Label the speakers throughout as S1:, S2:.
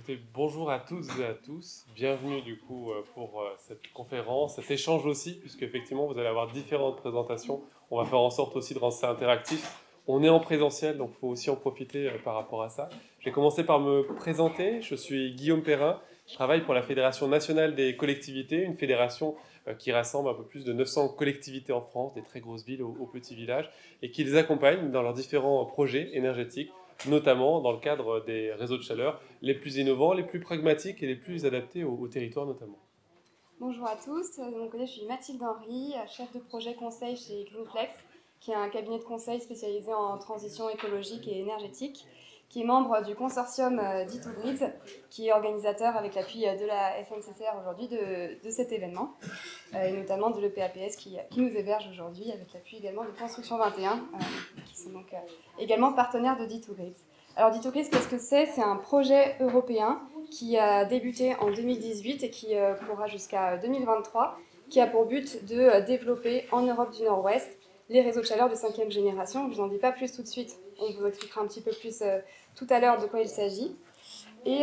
S1: Écoutez, bonjour à toutes et à tous. Bienvenue du coup pour cette conférence, cet échange aussi, puisque effectivement vous allez avoir différentes présentations. On va faire en sorte aussi de rendre ça interactif. On est en présentiel, donc il faut aussi en profiter par rapport à ça. Je vais commencer par me présenter. Je suis Guillaume Perrin. Je travaille pour la Fédération nationale des collectivités, une fédération qui rassemble un peu plus de 900 collectivités en France, des très grosses villes aux petits villages, et qui les accompagne dans leurs différents projets énergétiques, notamment dans le cadre des réseaux de chaleur les plus innovants, les plus pragmatiques et les plus adaptés au territoire notamment.
S2: Bonjour à tous, de mon côté je suis Mathilde Henry, chef de projet conseil chez Greenflex, qui est un cabinet de conseil spécialisé en transition écologique et énergétique, qui est membre du consortium D2GRIDS, qui est organisateur avec l'appui de la FNCCR aujourd'hui de cet événement, et notamment de l'EPAPS qui nous héberge aujourd'hui avec l'appui également de Construction 21, qui sont donc également partenaires de D2GRIDS. Alors D2GRIDS, qu'est-ce que c'est? C'est un projet européen qui a débuté en 2018 et qui pourra jusqu'à 2023, qui a pour but de développer en Europe du Nord-Ouest les réseaux de chaleur de 5e génération. Je ne vous en dis pas plus tout de suite, on vous expliquera un petit peu plus tout à l'heure de quoi il s'agit. Et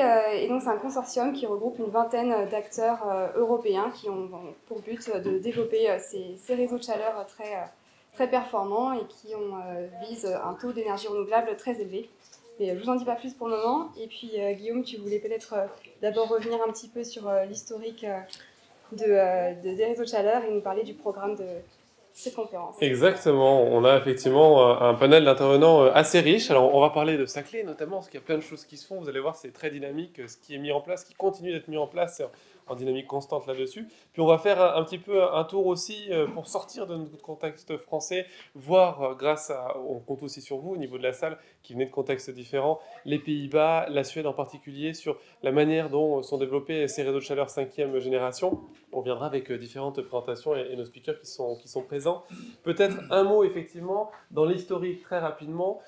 S2: donc c'est un consortium qui regroupe une vingtaine d'acteurs européens qui ont pour but de développer ces réseaux de chaleur très performants et qui visent un taux d'énergie renouvelable très élevé. Mais je ne vous en dis pas plus pour le moment. Et puis Guillaume, tu voulais peut-être d'abord revenir un petit peu sur l'historique des réseaux de chaleur et nous parler du programme de cette conférence.
S1: Exactement, on a effectivement un panel d'intervenants assez riche. Alors on va parler de Saclay notamment, parce qu'il y a plein de choses qui se font, vous allez voir c'est très dynamique, ce qui est mis en place, ce qui continue d'être mis en place en dynamique constante là-dessus. Puis on va faire un petit peu un tour aussi pour sortir de notre contexte français, voir grâce à, on compte aussi sur vous au niveau de la salle, qui venait de contextes différents, les Pays-Bas, la Suède en particulier, sur la manière dont sont développés ces réseaux de chaleur 5e génération. On viendra avec différentes présentations et nos speakers qui sont présents. Peut-être un mot effectivement dans l'historique très rapidement,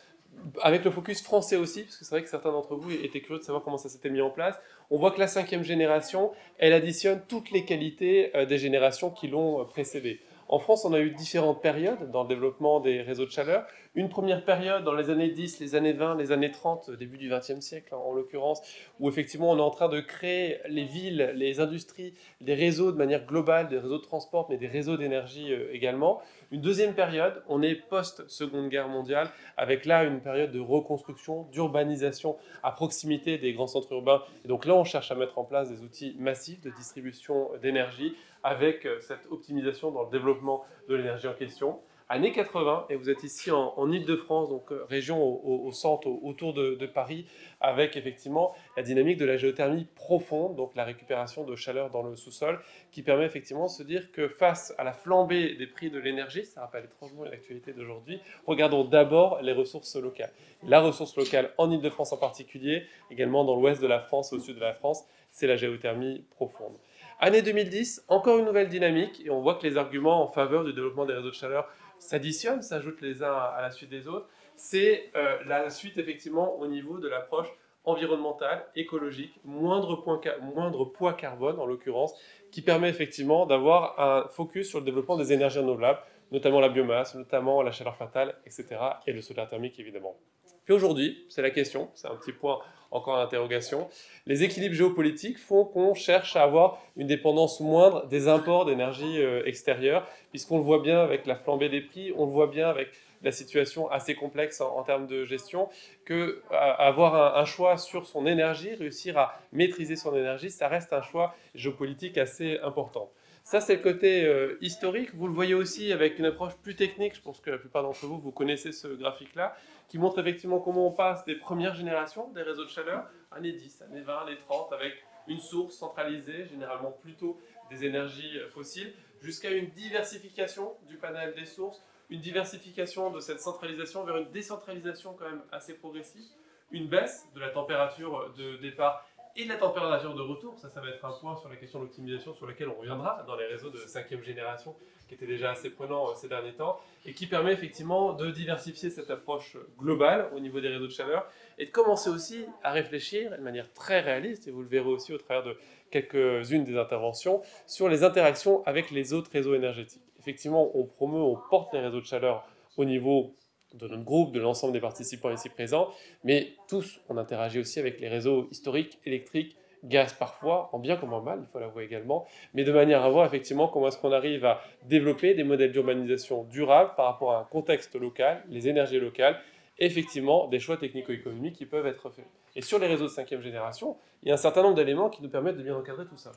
S1: avec le focus français aussi, parce que c'est vrai que certains d'entre vous étaient curieux de savoir comment ça s'était mis en place. On voit que la 5e génération, elle additionne toutes les qualités des générations qui l'ont précédée. En France, on a eu différentes périodes dans le développement des réseaux de chaleur. Une première période dans les années 10, les années 20, les années 30, début du XXe siècle en l'occurrence, où effectivement on est en train de créer les villes, les industries, des réseaux de manière globale, des réseaux de transport, mais des réseaux d'énergie également. Une deuxième période, on est post-Seconde Guerre mondiale, avec là une période de reconstruction, d'urbanisation à proximité des grands centres urbains. Et donc là, on cherche à mettre en place des outils massifs de distribution d'énergie avec cette optimisation dans le développement de l'énergie en question. Années 80, et vous êtes ici en Île-de-France, donc région au centre, autour de Paris, avec effectivement la dynamique de la géothermie profonde, donc la récupération de chaleur dans le sous-sol, qui permet effectivement de se dire que face à la flambée des prix de l'énergie, ça rappelle étrangement l'actualité d'aujourd'hui, regardons d'abord les ressources locales. La ressource locale en Île-de-France en particulier, également dans l'ouest de la France, au sud de la France, c'est la géothermie profonde. Année 2010, encore une nouvelle dynamique, et on voit que les arguments en faveur du développement des réseaux de chaleur s'additionnent, s'ajoutent les uns à la suite des autres. C'est la suite effectivement au niveau de l'approche environnementale, écologique, moindre poids carbone en l'occurrence, qui permet effectivement d'avoir un focus sur le développement des énergies renouvelables, notamment la biomasse, notamment la chaleur fatale, etc. et le solaire thermique évidemment. Puis aujourd'hui, c'est la question, c'est un petit point encore d'interrogation, les équilibres géopolitiques font qu'on cherche à avoir une dépendance moindre des imports d'énergie extérieure, puisqu'on le voit bien avec la flambée des prix, on le voit bien avec la situation assez complexe en termes de gestion, qu'avoir un choix sur son énergie, réussir à maîtriser son énergie, ça reste un choix géopolitique assez important. Ça, c'est le côté historique. Vous le voyez aussi avec une approche plus technique. Je pense que la plupart d'entre vous, vous connaissez ce graphique-là, qui montre effectivement comment on passe des premières générations des réseaux de chaleur, années 10, années 20, années 30, avec une source centralisée, généralement plutôt des énergies fossiles, jusqu'à une diversification du panel des sources, une diversification de cette centralisation vers une décentralisation quand même assez progressive, une baisse de la température de départ et de la température de retour. Ça va être un point sur la question de l'optimisation sur laquelle on reviendra dans les réseaux de 5e génération qui étaient déjà assez prenants ces derniers temps et qui permet effectivement de diversifier cette approche globale au niveau des réseaux de chaleur et de commencer aussi à réfléchir de manière très réaliste, et vous le verrez aussi au travers de quelques-unes des interventions, sur les interactions avec les autres réseaux énergétiques. Effectivement, on promeut, on porte les réseaux de chaleur au niveau de notre groupe, de l'ensemble des participants ici présents, mais tous, on interagit aussi avec les réseaux historiques, électriques, gaz parfois, en bien comme en mal, il faut l'avouer également, mais de manière à voir effectivement comment est-ce qu'on arrive à développer des modèles d'urbanisation durables par rapport à un contexte local, les énergies locales, et effectivement des choix technico-économiques qui peuvent être faits. Et sur les réseaux de 5e génération, il y a un certain nombre d'éléments qui nous permettent de bien encadrer tout ça.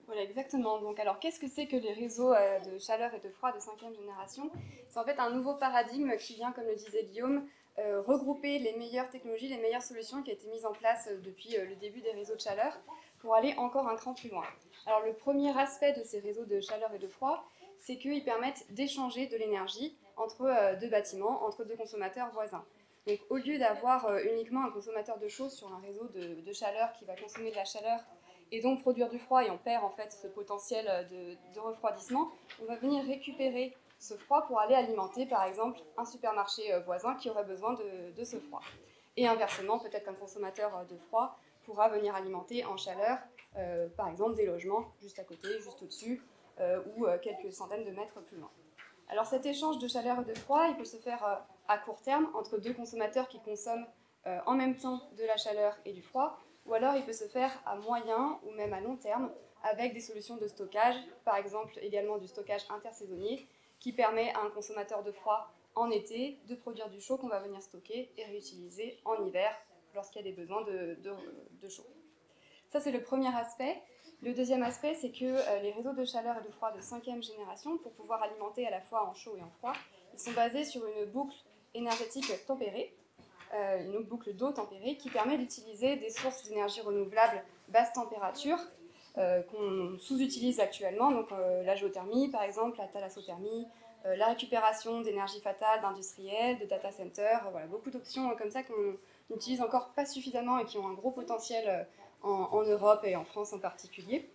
S2: Voilà, exactement. Donc, alors, qu'est-ce que c'est que les réseaux de chaleur et de froid de 5e génération? C'est en fait un nouveau paradigme qui vient, comme le disait Guillaume, regrouper les meilleures technologies, les meilleures solutions qui ont été mises en place depuis le début des réseaux de chaleur pour aller encore un cran plus loin. Alors, le premier aspect de ces réseaux de chaleur et de froid, c'est qu'ils permettent d'échanger de l'énergie entre deux bâtiments, entre deux consommateurs voisins. Donc, au lieu d'avoir uniquement un consommateur de chaud sur un réseau de chaleur qui va consommer de la chaleur et donc produire du froid, et on perd en fait ce potentiel de refroidissement, on va venir récupérer ce froid pour aller alimenter par exemple un supermarché voisin qui aurait besoin de ce froid. Et inversement, peut-être qu'un consommateur de froid pourra venir alimenter en chaleur par exemple des logements juste à côté, juste au-dessus ou quelques centaines de mètres plus loin. Alors cet échange de chaleur et de froid, il peut se faire à court terme entre deux consommateurs qui consomment en même temps de la chaleur et du froid, ou alors il peut se faire à moyen ou même à long terme avec des solutions de stockage, par exemple également du stockage intersaisonnier, qui permet à un consommateur de froid en été de produire du chaud qu'on va venir stocker et réutiliser en hiver lorsqu'il y a des besoins de chaud. Ça c'est le premier aspect. Le deuxième aspect, c'est que les réseaux de chaleur et de froid de 5e génération, pour pouvoir alimenter à la fois en chaud et en froid, ils sont basés sur une boucle énergétique tempérée, une boucle d'eau tempérée qui permet d'utiliser des sources d'énergie renouvelables basse température qu'on sous-utilise actuellement, donc la géothermie par exemple, la thalassothermie, la récupération d'énergie fatale d'industriels, de data centers, voilà, beaucoup d'options comme ça qu'on n'utilise encore pas suffisamment et qui ont un gros potentiel en Europe et en France en particulier,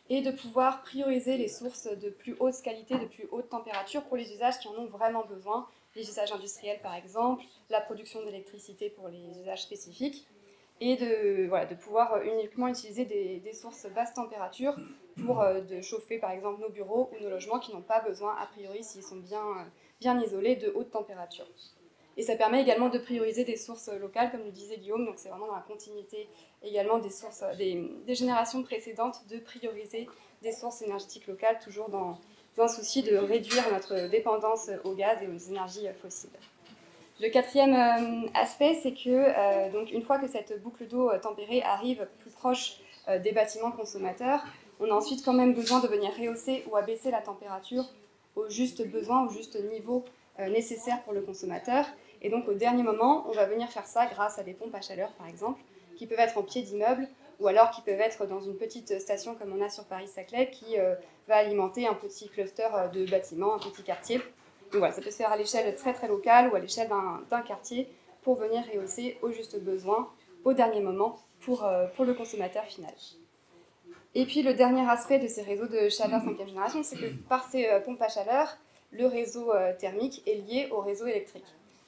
S2: et de pouvoir prioriser les sources de plus haute qualité, de plus haute température pour les usages qui en ont vraiment besoin, les usages industriels par exemple, la production d'électricité pour les usages spécifiques, et de pouvoir uniquement utiliser des sources basse température pour de chauffer par exemple nos bureaux ou nos logements qui n'ont pas besoin, a priori, s'ils sont bien isolés, de haute température. Et ça permet également de prioriser des sources locales, comme le disait Guillaume, donc c'est vraiment dans la continuité également des sources des générations précédentes, de prioriser des sources énergétiques locales, toujours dans un souci de réduire notre dépendance au gaz et aux énergies fossiles. Le quatrième aspect, c'est que donc une fois que cette boucle d'eau tempérée arrive plus proche des bâtiments consommateurs, on a ensuite quand même besoin de venir rehausser ou abaisser la température au juste besoin, au juste niveau nécessaire pour le consommateur. Et donc au dernier moment, on va venir faire ça grâce à des pompes à chaleur par exemple, qui peuvent être en pied d'immeuble ou alors qui peuvent être dans une petite station comme on a sur Paris-Saclay qui va alimenter un petit cluster de bâtiments, un petit quartier. Donc voilà, ça peut se faire à l'échelle très très locale ou à l'échelle d'un quartier pour venir rehausser au juste besoin au dernier moment pour le consommateur final. Et puis le dernier aspect de ces réseaux de chaleur 5e génération, c'est que par ces pompes à chaleur, le réseau thermique est lié au réseau électrique.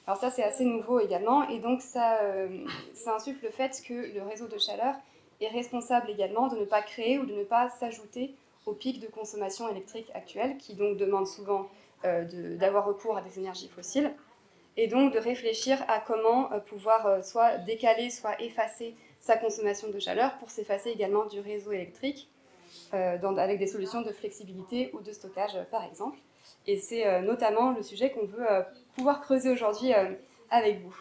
S2: Alors ça c'est assez nouveau également et donc ça insuffle le fait que le réseau de chaleur est responsable également de ne pas créer ou de ne pas s'ajouter au pic de consommation électrique actuel qui donc demande souvent d'avoir recours à des énergies fossiles et donc de réfléchir à comment pouvoir soit décaler, soit effacer sa consommation de chaleur pour s'effacer également du réseau électrique avec des solutions de flexibilité ou de stockage par exemple. Et c'est notamment le sujet qu'on veut pouvoir creuser aujourd'hui avec vous.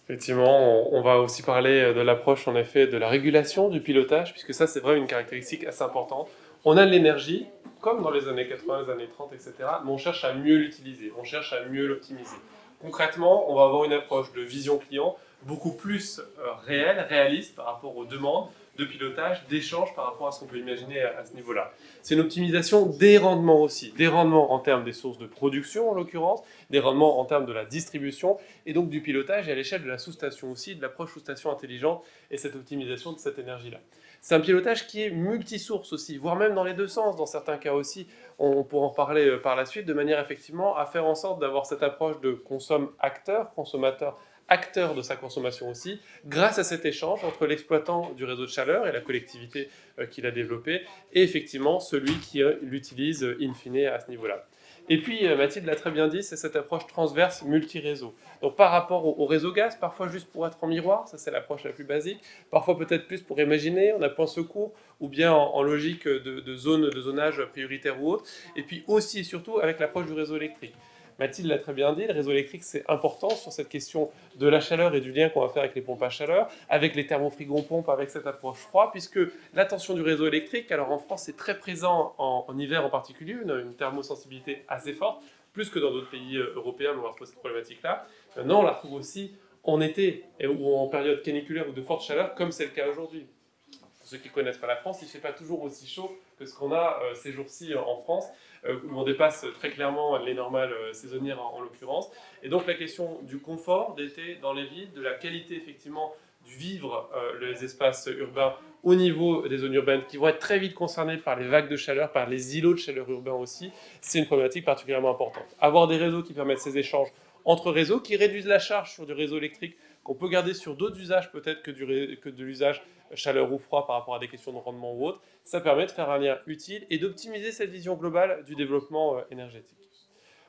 S1: Effectivement, on va aussi parler de l'approche en effet de la régulation du pilotage, puisque ça c'est vraiment une caractéristique assez importante. On a de l'énergie, comme dans les années 80, les années 30, etc., mais on cherche à mieux l'utiliser, on cherche à mieux l'optimiser. Concrètement, on va avoir une approche de vision client beaucoup plus réelle, réaliste par rapport aux demandes de pilotage, d'échange par rapport à ce qu'on peut imaginer à ce niveau-là. C'est une optimisation des rendements aussi, des rendements en termes des sources de production en l'occurrence, des rendements en termes de la distribution et donc du pilotage et à l'échelle de la sous-station aussi, de l'approche sous-station intelligente et cette optimisation de cette énergie-là. C'est un pilotage qui est multisource aussi, voire même dans les deux sens, dans certains cas aussi. On pourra en parler par la suite, de manière effectivement à faire en sorte d'avoir cette approche de consomme-acteur, consommateur acteur de sa consommation aussi, grâce à cet échange entre l'exploitant du réseau de chaleur et la collectivité qu'il a développé, et effectivement celui qui l'utilise in fine à ce niveau-là. Et puis, Mathilde l'a très bien dit, c'est cette approche transverse multi-réseau. Donc par rapport au réseau gaz, parfois juste pour être en miroir, ça c'est l'approche la plus basique, parfois peut-être plus pour imaginer, en appui en secours, ou bien en logique de zonage prioritaire ou autre, et puis aussi et surtout avec l'approche du réseau électrique. Mathilde l'a très bien dit, le réseau électrique c'est important sur cette question de la chaleur et du lien qu'on va faire avec les pompes à chaleur, avec les thermofrigons-pompes, avec cette approche froid, puisque la tension du réseau électrique, alors en France c'est très présent en hiver en particulier, une thermosensibilité assez forte, plus que dans d'autres pays européens, mais on va retrouver cette problématique-là. Maintenant on la retrouve aussi en été ou en période caniculaire ou de forte chaleur, comme c'est le cas aujourd'hui. Pour ceux qui ne connaissent pas la France, il ne fait pas toujours aussi chaud que ce qu'on a ces jours-ci en France, où on dépasse très clairement les normales saisonnières en l'occurrence. Et donc la question du confort d'été dans les villes, de la qualité effectivement du vivre les espaces urbains au niveau des zones urbaines qui vont être très vite concernées par les vagues de chaleur, par les îlots de chaleur urbains aussi, c'est une problématique particulièrement importante. Avoir des réseaux qui permettent ces échanges entre réseaux, qui réduisent la charge sur du réseau électrique, qu'on peut garder sur d'autres usages peut-être que de l'usage chaleur ou froid par rapport à des questions de rendement ou autre, ça permet de faire un lien utile et d'optimiser cette vision globale du développement énergétique.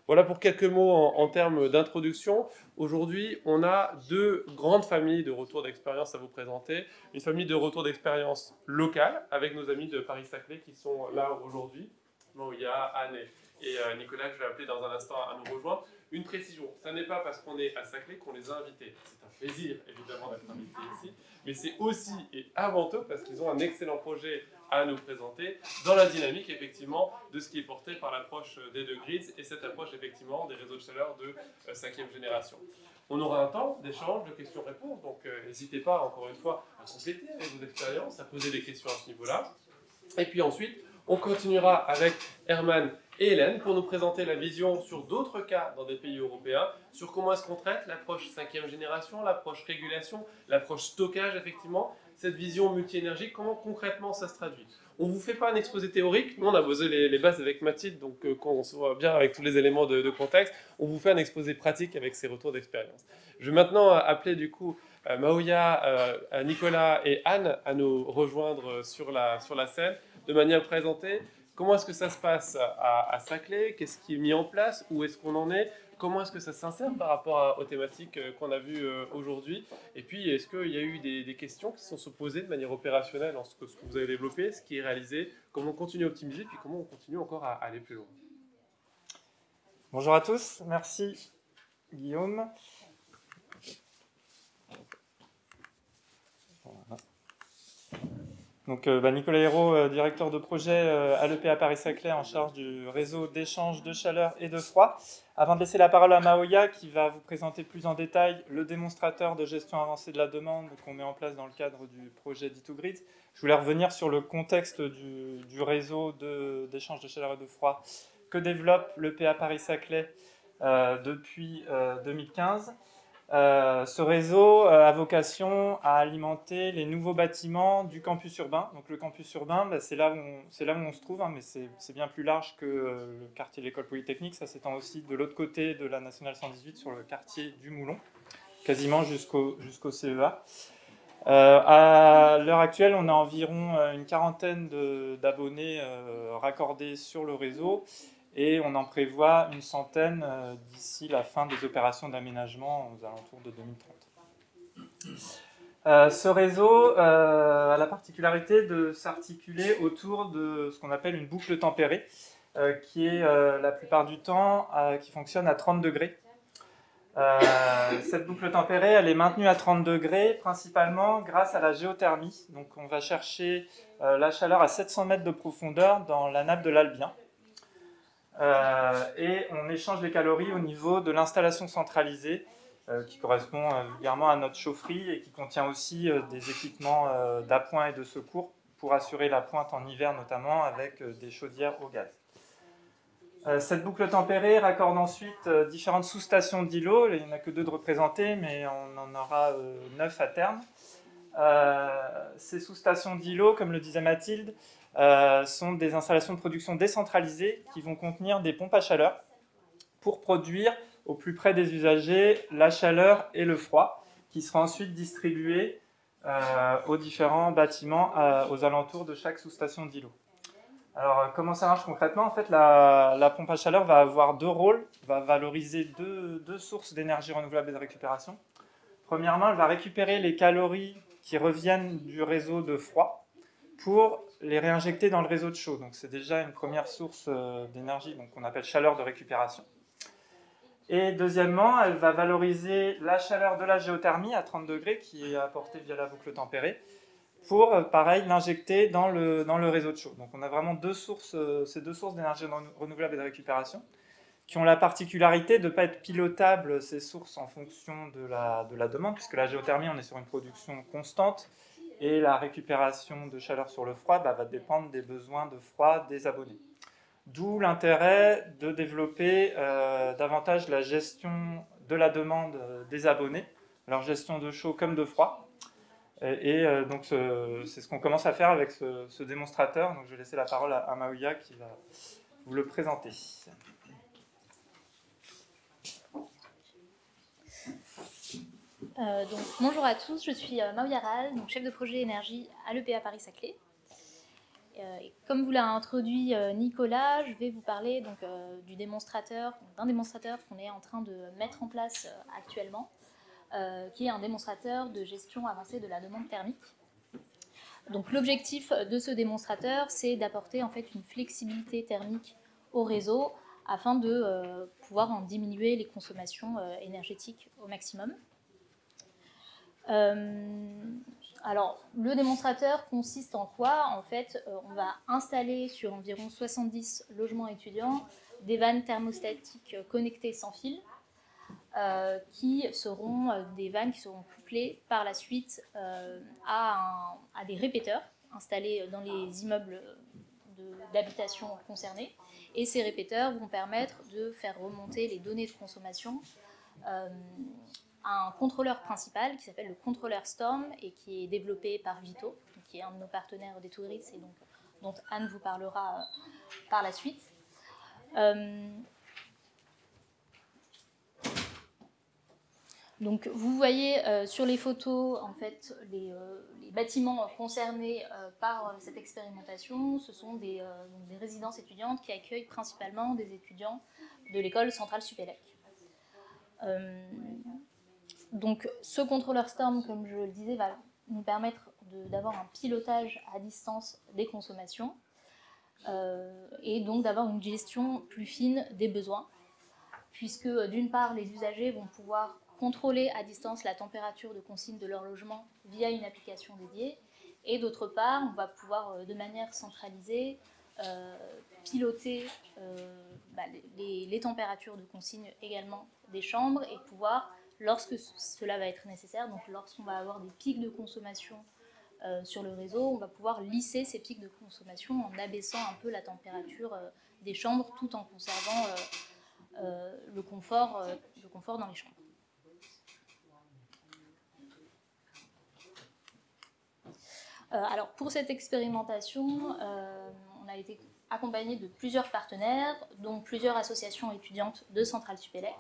S1: Voilà pour quelques mots en termes d'introduction. Aujourd'hui, on a deux grandes familles de retours d'expérience à vous présenter. Une famille de retours d'expérience locale avec nos amis de Paris-Saclay qui sont là aujourd'hui. Bon, il y a Anne et Nicolas que je vais appeler dans un instant à nous rejoindre. Une précision, ça n'est pas parce qu'on est à Saclay qu'on les a invités. C'est un plaisir évidemment d'être invités ici, mais c'est aussi et avant tout parce qu'ils ont un excellent projet à nous présenter dans la dynamique effectivement de ce qui est porté par l'approche D2GRIDS et cette approche effectivement des réseaux de chaleur de 5e génération. On aura un temps d'échange, de questions-réponses, donc n'hésitez pas encore une fois à compléter avec vos expériences, à poser des questions à ce niveau-là. Et puis ensuite, on continuera avec Herman et Hélène pour nous présenter la vision sur d'autres cas dans des pays européens, sur comment est-ce qu'on traite l'approche 5e génération, l'approche régulation, l'approche stockage effectivement, cette vision multi-énergie, comment concrètement ça se traduit. On ne vous fait pas un exposé théorique, nous on a posé les bases avec Mathilde, donc quand on se voit bien avec tous les éléments de contexte, on vous fait un exposé pratique avec ces retours d'expérience. Je vais maintenant appeler du coup Maouya, Nicolas et Anne à nous rejoindre sur la scène, de manière à présenter comment est-ce que ça se passe à Saclay, qu'est-ce qui est mis en place, où est-ce qu'on en est, comment est-ce que ça s'insère par rapport aux thématiques qu'on a vues aujourd'hui, et puis est-ce qu'il y a eu des questions qui sont posées de manière opérationnelle en ce que vous avez développé, ce qui est réalisé, comment on continue à optimiser, puis comment on continue encore à aller plus loin.
S3: Bonjour à tous, merci Guillaume. Voilà. Donc, Nicolas Hérault, directeur de projet à l'EPA Paris-Saclay en charge du réseau d'échange de chaleur et de froid. Avant de laisser la parole à Maouya qui va vous présenter plus en détail le démonstrateur de gestion avancée de la demande qu'on met en place dans le cadre du projet D2GRIDS, je voulais revenir sur le contexte du réseau d'échange de chaleur et de froid que développe l'EPA Paris-Saclay depuis 2015. Ce réseau a vocation à alimenter les nouveaux bâtiments du campus urbain. Donc le campus urbain, c'est là où on se trouve, hein, mais c'est bien plus large que le quartier de l'école polytechnique. Ça s'étend aussi de l'autre côté de la nationale 118 sur le quartier du Moulon, quasiment jusqu'au CEA. À l'heure actuelle, on a environ une quarantaine d'abonnés raccordés sur le réseau. Et on en prévoit une centaine d'ici la fin des opérations d'aménagement aux alentours de 2030. Ce réseau a la particularité de s'articuler autour de ce qu'on appelle une boucle tempérée, qui est la plupart du temps qui fonctionne à 30 degrés. Cette boucle tempérée, elle est maintenue à 30 degrés principalement grâce à la géothermie. Donc on va chercher la chaleur à 700 mètres de profondeur dans la nappe de l'Albien. Et on échange les calories au niveau de l'installation centralisée qui correspond vulgairement à notre chaufferie et qui contient aussi des équipements d'appoint et de secours pour assurer la pointe en hiver notamment avec des chaudières au gaz. Cette boucle tempérée raccorde ensuite différentes sous-stations d'îlots. Il n'y en a que 2 de représentés, mais on en aura 9 à terme. Ces sous-stations d'îlots, comme le disait Mathilde, sont des installations de production décentralisées qui vont contenir des pompes à chaleur pour produire au plus près des usagers la chaleur et le froid qui sera ensuite distribués aux différents bâtiments aux alentours de chaque sous-station d'îlot. Alors, comment ça marche concrètement? En fait, la pompe à chaleur va avoir deux rôles, va valoriser deux sources d'énergie renouvelable et de récupération. Premièrement, elle va récupérer les calories qui reviennent du réseau de froid pour les réinjecter dans le réseau de chaud. Donc, c'est déjà une première source d'énergie, donc qu'on appelle chaleur de récupération. Et deuxièmement, elle va valoriser la chaleur de la géothermie à 30 degrés qui est apportée via la boucle tempérée pour, pareil, l'injecter dans le réseau de chaud. Donc on a vraiment ces deux sources d'énergie renouvelable et de récupération qui ont la particularité de ne pas être pilotables, ces sources, en fonction de la demande, puisque la géothermie, on est sur une production constante, et la récupération de chaleur sur le froid va dépendre des besoins de froid des abonnés. D'où l'intérêt de développer davantage la gestion de la demande des abonnés, leur gestion de chaud comme de froid. Donc c'est ce qu'on commence à faire avec ce démonstrateur. Donc je vais laisser la parole à Maouya qui va vous le présenter.
S4: Bonjour à tous, je suis Maouya Ral, donc chef de projet énergie à l'EPA Paris-Saclay. Et comme vous l'a introduit Nicolas, je vais vous parler d'un démonstrateur qu'on est en train de mettre en place actuellement, qui est un démonstrateur de gestion avancée de la demande thermique. Donc l'objectif de ce démonstrateur, c'est d'apporter en fait une flexibilité thermique au réseau afin de pouvoir en diminuer les consommations énergétiques au maximum. Alors, le démonstrateur consiste en quoi? En fait, on va installer sur environ 70 logements étudiants des vannes thermostatiques connectées sans fil, qui seront des vannes qui seront couplées par la suite à des répéteurs installés dans les immeubles d'habitation concernés. Et ces répéteurs vont permettre de faire remonter les données de consommation un contrôleur principal qui s'appelle le contrôleur Storm et qui est développé par Vito, qui est un de nos partenaires D2GRIDS et dont Anne vous parlera par la suite. Donc vous voyez sur les photos en fait les bâtiments concernés par cette expérimentation. Ce sont des résidences étudiantes qui accueillent principalement des étudiants de l'école centrale Supélec. Donc ce contrôleur Storm, comme je le disais, va nous permettre d'avoir un pilotage à distance des consommations et donc d'avoir une gestion plus fine des besoins, puisque d'une part les usagers vont pouvoir contrôler à distance la température de consigne de leur logement via une application dédiée, et d'autre part on va pouvoir de manière centralisée piloter les températures de consigne également des chambres et pouvoir, lorsque cela va être nécessaire, donc lorsqu'on va avoir des pics de consommation sur le réseau, on va pouvoir lisser ces pics de consommation en abaissant un peu la température des chambres tout en conservant le confort dans les chambres. Alors pour cette expérimentation, on a été accompagné de plusieurs partenaires, dont plusieurs associations étudiantes de Centrale Supélec.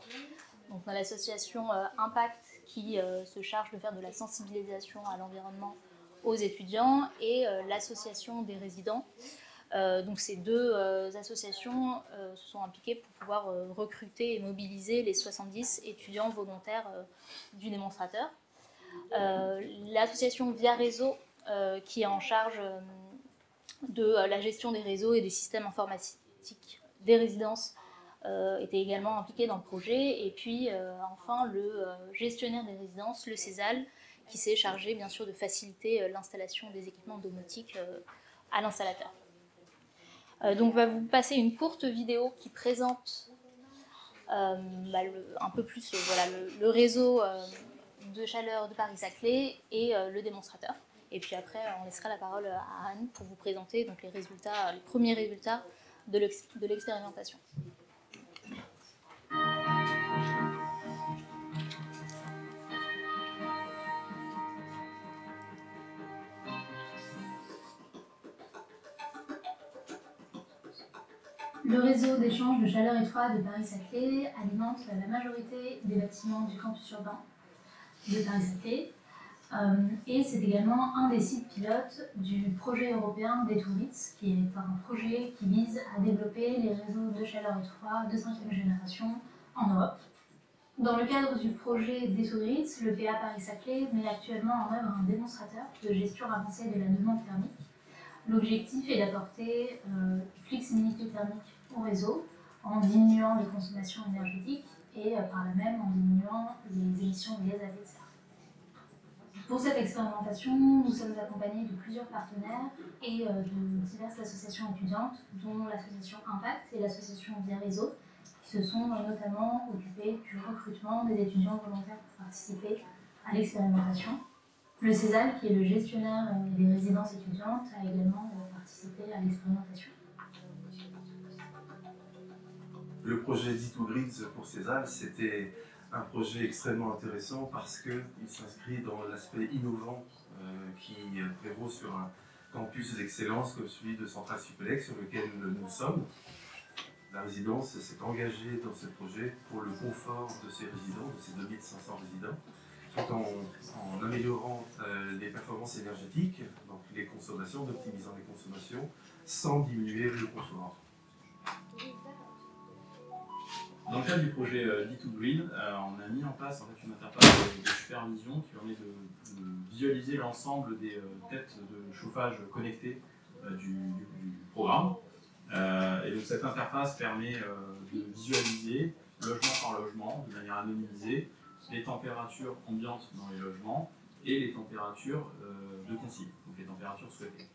S4: Donc on a l'association Impact qui se charge de faire de la sensibilisation à l'environnement aux étudiants et l'association des résidents. Donc ces deux associations se sont impliquées pour pouvoir recruter et mobiliser les 70 étudiants volontaires du démonstrateur. L'association Via Réseau qui est en charge de la gestion des réseaux et des systèmes informatiques des résidences était également impliqué dans le projet. Et puis enfin le gestionnaire des résidences, le CESAL, qui s'est chargé bien sûr de faciliter l'installation des équipements domotiques à l'installateur. Donc on va vous passer une courte vidéo qui présente un peu plus le réseau de chaleur de Paris-Saclay et le démonstrateur. Et puis après, on laissera la parole à Anne pour vous présenter donc, les premiers résultats de l'expérimentation.
S5: Le réseau d'échange de chaleur et de froid de Paris-Saclay alimente la majorité des bâtiments du campus urbain de Paris-Saclay. Et c'est également un des sites pilotes du projet européen D2GRIDS, qui est un projet qui vise à développer les réseaux de chaleur et de froid de 5e génération en Europe. Dans le cadre du projet D2GRIDS, le PA Paris-Saclay met actuellement en œuvre un démonstrateur de gestion avancée de la demande thermique. L'objectif est d'apporter flexibilité thermique au réseau en diminuant les consommations énergétiques et par là même en diminuant les émissions de gaz à effet de serre. Pour cette expérimentation, nous sommes accompagnés de plusieurs partenaires et de diverses associations étudiantes, dont l'association Impact et l'association Via Réseau, qui se sont notamment occupés du recrutement des étudiants volontaires pour participer à l'expérimentation. Le CESAL, qui est le gestionnaire des résidences étudiantes, a également participé à l'expérimentation.
S6: Le projet D2GRIDS pour CESAL, c'était un projet extrêmement intéressant parce qu'il s'inscrit dans l'aspect innovant qui prévaut sur un campus d'excellence comme celui de Centrale-Supélec sur lequel nous sommes. La résidence s'est engagée dans ce projet pour le confort de ses résidents, de ses 2500 résidents, tout en améliorant les performances énergétiques, donc les consommations, en optimisant les consommations, sans diminuer le confort.
S7: Dans le cadre du projet D2GRIDS, on a mis en place en fait, une interface de supervision qui permet de visualiser l'ensemble des têtes de chauffage connectées du programme. Et donc cette interface permet de visualiser, logement par logement, de manière anonymisée, les températures ambiantes dans les logements et les températures de consigne, donc les températures souhaitées.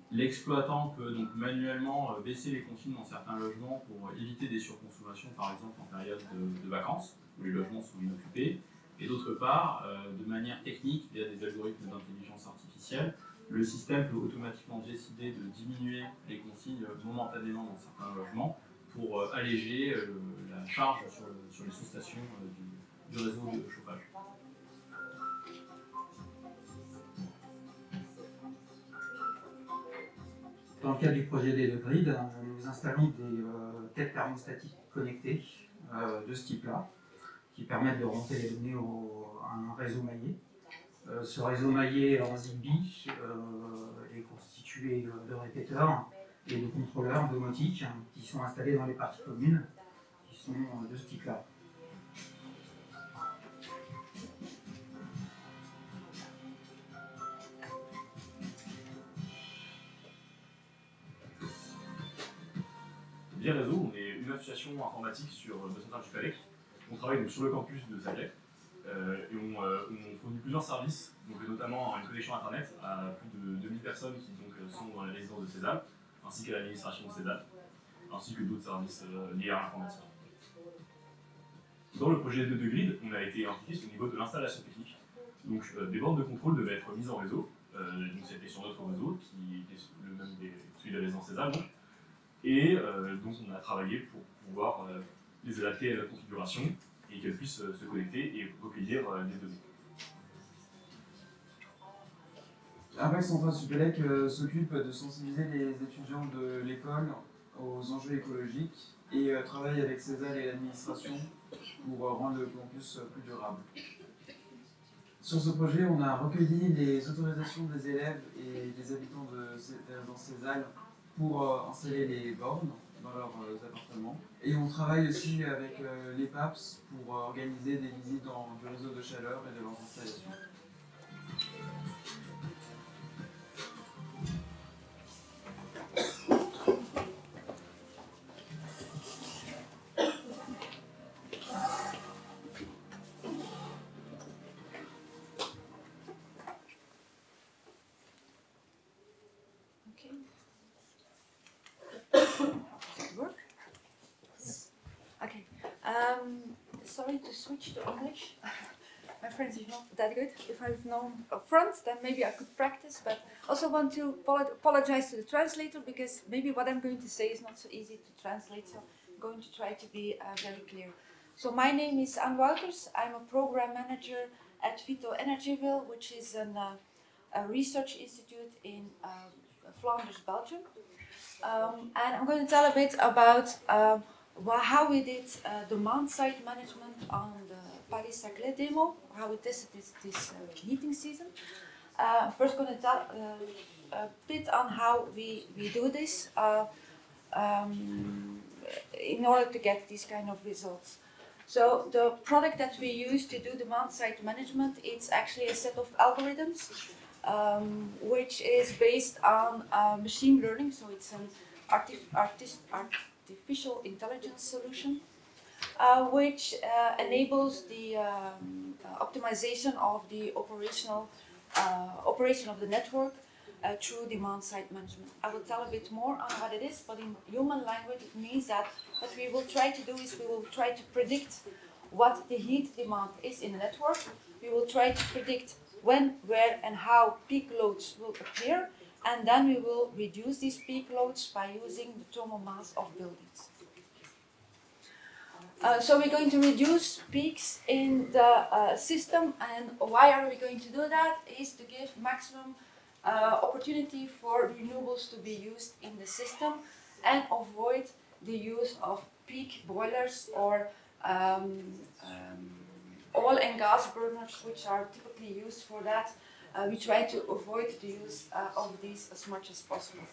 S7: L'exploitant peut donc manuellement baisser les consignes dans certains logements pour éviter des surconsommations, par exemple en période de vacances, où les logements sont inoccupés. Et d'autre part, de manière technique, via des algorithmes d'intelligence artificielle, le système peut automatiquement décider de diminuer les consignes momentanément dans certains logements pour alléger la charge sur les sous-stations du réseau de chauffage.
S8: Dans le cadre du projet D2GRIDS, nous installons des têtes thermostatiques connectées de ce type-là, qui permettent de remonter les données à un réseau maillé. Ce réseau maillé en Zigbee est constitué de répéteurs et de contrôleurs domotiques qui sont installés dans les parties communes, qui sont de ce type-là.
S7: Via Réseau, on est une association informatique de Centrale-Supélec. On travaille donc sur le campus de Saclay et on fournit plusieurs services, donc notamment une connexion internet à plus de 2000 personnes qui donc, sont dans les résidences de CESAL, ainsi qu'à l'administration de CESAL, ainsi que d'autres services liés à l'informatique. Dans le projet D2GRIDS, on a été impliqué au niveau de l'installation technique. Donc des bornes de contrôle devaient être mises en réseau, donc c'était sur notre réseau, qui est le même celui de la résidence CESAL. Et donc on a travaillé pour pouvoir les adapter à la configuration et qu'elles puissent se connecter et recueillir des données.
S9: Impact Centrale-Supélec s'occupe de sensibiliser les étudiants de l'école aux enjeux écologiques et travaille avec CESAL et l'administration pour rendre le campus plus durable. Sur ce projet, on a recueilli les autorisations des élèves et des habitants dans CESAL pour installer les bornes dans leurs appartements. Et on travaille aussi avec les PAPS pour organiser des visites du réseau de chaleur et de leurs installations.
S10: Sorry to switch to English. My French is not that good. If I've known up front, then maybe I could practice, but also want to apologize to the translator because maybe what I'm going to say is not so easy to translate, so I'm going to try to be very clear. So my name is Anne Wouters. I'm a program manager at Vito Energyville, which is a research institute in Flanders, Belgium. And I'm going to tell a bit about how we did demand-side management on the Paris-Saclay demo, how we tested this heating season. First going to tell a bit on how we do this in order to get these kind of results. So the product that we use to do demand-side management, it's actually a set of algorithms which is based on machine learning, so it's an artificial intelligence solution, which enables the optimization of the operation of the network through demand-side management. I will tell a bit more on what it is, but in human language it means that what we will try to do is we will try to predict what the heat demand is in the network. We will try to predict when, where and how peak loads will appear, and then we will reduce these peak loads by using the thermal mass of buildings. So we're going to reduce peaks in the system, and why are we going to do that? Is to give maximum opportunity for renewables to be used in the system and avoid the use of peak boilers or oil and gas burners, which are typically used for that. We try to avoid the use of these as much as possible.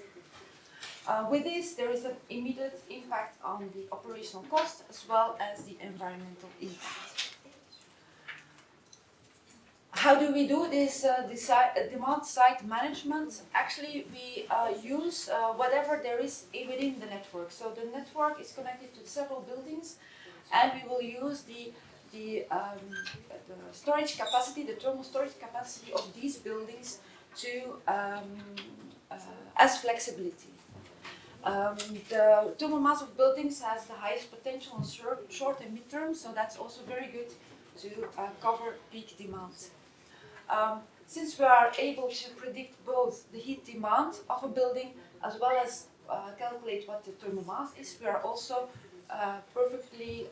S10: With this, there is an immediate impact on the operational cost as well as the environmental impact. How do we do this demand-side management? Actually, we use whatever there is within the network. So the network is connected to several buildings, and we will use the storage capacity, the thermal storage capacity of these buildings to as flexibility. The thermal mass of buildings has the highest potential in short and mid-term, so that's also very good to cover peak demand. Since we are able to predict both the heat demand of a building as well as calculate what the thermal mass is, we are also perfectly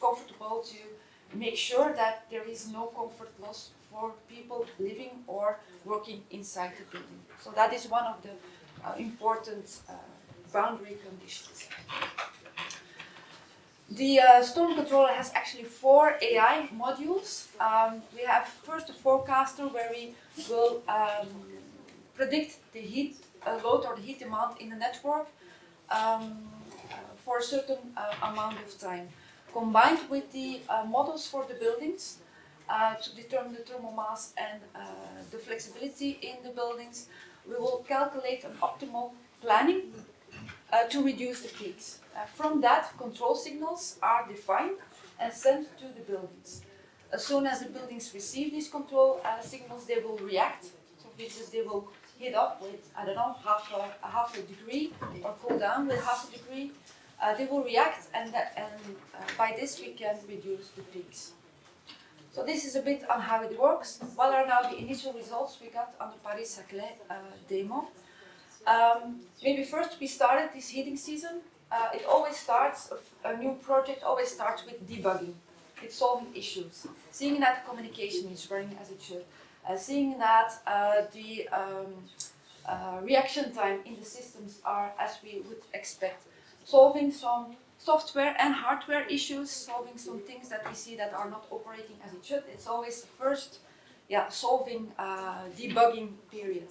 S10: comfortable to make sure that there is no comfort loss for people living or working inside the building. So that is one of the important boundary conditions. The storm controller has actually 4 AI modules. We have first a forecaster where we will predict the heat load or the heat demand in the network for a certain amount of time. Combined with the models for the buildings to determine the thermal mass and the flexibility in the buildings, we will calculate an optimal planning to reduce the peaks. From that, control signals are defined and sent to the buildings. As soon as the buildings receive these control signals, they will react. So for instance, they will heat up with, I don't know, half a degree, or cool down with half a degree. They will react, and by this we can reduce the peaks. So this is a bit on how it works. What are now the initial results we got on the Paris-Saclay demo? Maybe first we started this heating season. It always starts, a new project always starts with debugging. It's solving issues, seeing that the communication is running as it should, seeing that the reaction time in the systems are as we would expect, solving some software and hardware issues, solving some things that we see that are not operating as it should. It's always the first solving debugging period.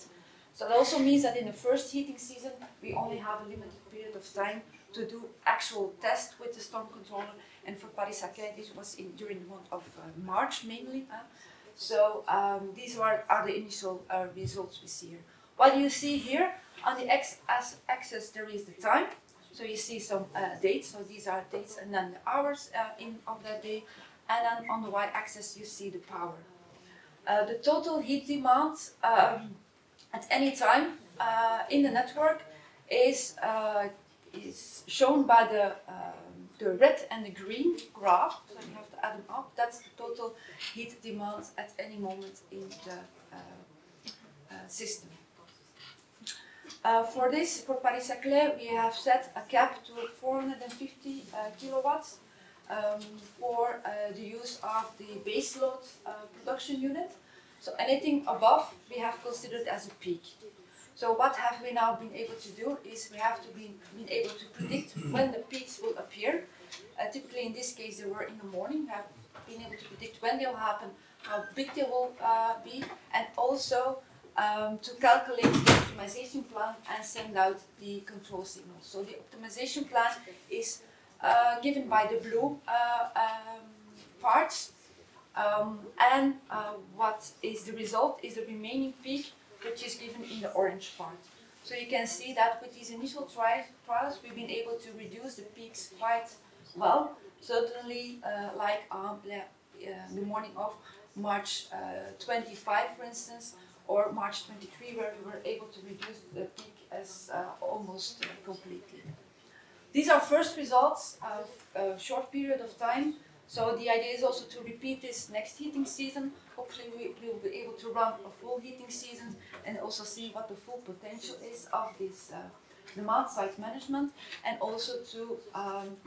S10: So that also means that in the first heating season, we only have a limited period of time to do actual tests with the storm controller. And for Paris-Saclay, this was during the month of March mainly. So these are the initial results we see here. What you see here, on the x-axis there is the time. So you see some dates, so these are dates and then the hours of that day. And then on the y-axis you see the power. The total heat demand at any time in the network is shown by the red and the green graph. So you have to add them up. That's the total heat demand at any moment in the system. For this, for Paris-Saclay, we have set a cap to 450 kilowatts for the use of the baseload production unit. So anything above, we have considered as a peak. So what have we now been able to do is we have to been able to predict when the peaks will appear. Typically in this case they were in the morning. We have being able to predict when they will happen, how big they will be, and also to calculate the optimization plan and send out the control signal. So the optimization plan is given by the blue parts, and what is the result is the remaining peak, which is given in the orange part. So you can see that with these initial trials, we've been able to reduce the peaks quite well. Certainly, like the morning of March 25, for instance, or March 23, where we were able to reduce the peak as almost completely. These are first results of a short period of time. So the idea is also to repeat this next heating season. Hopefully we will be able to run a full heating season and also see what the full potential is of this demand side management, and also to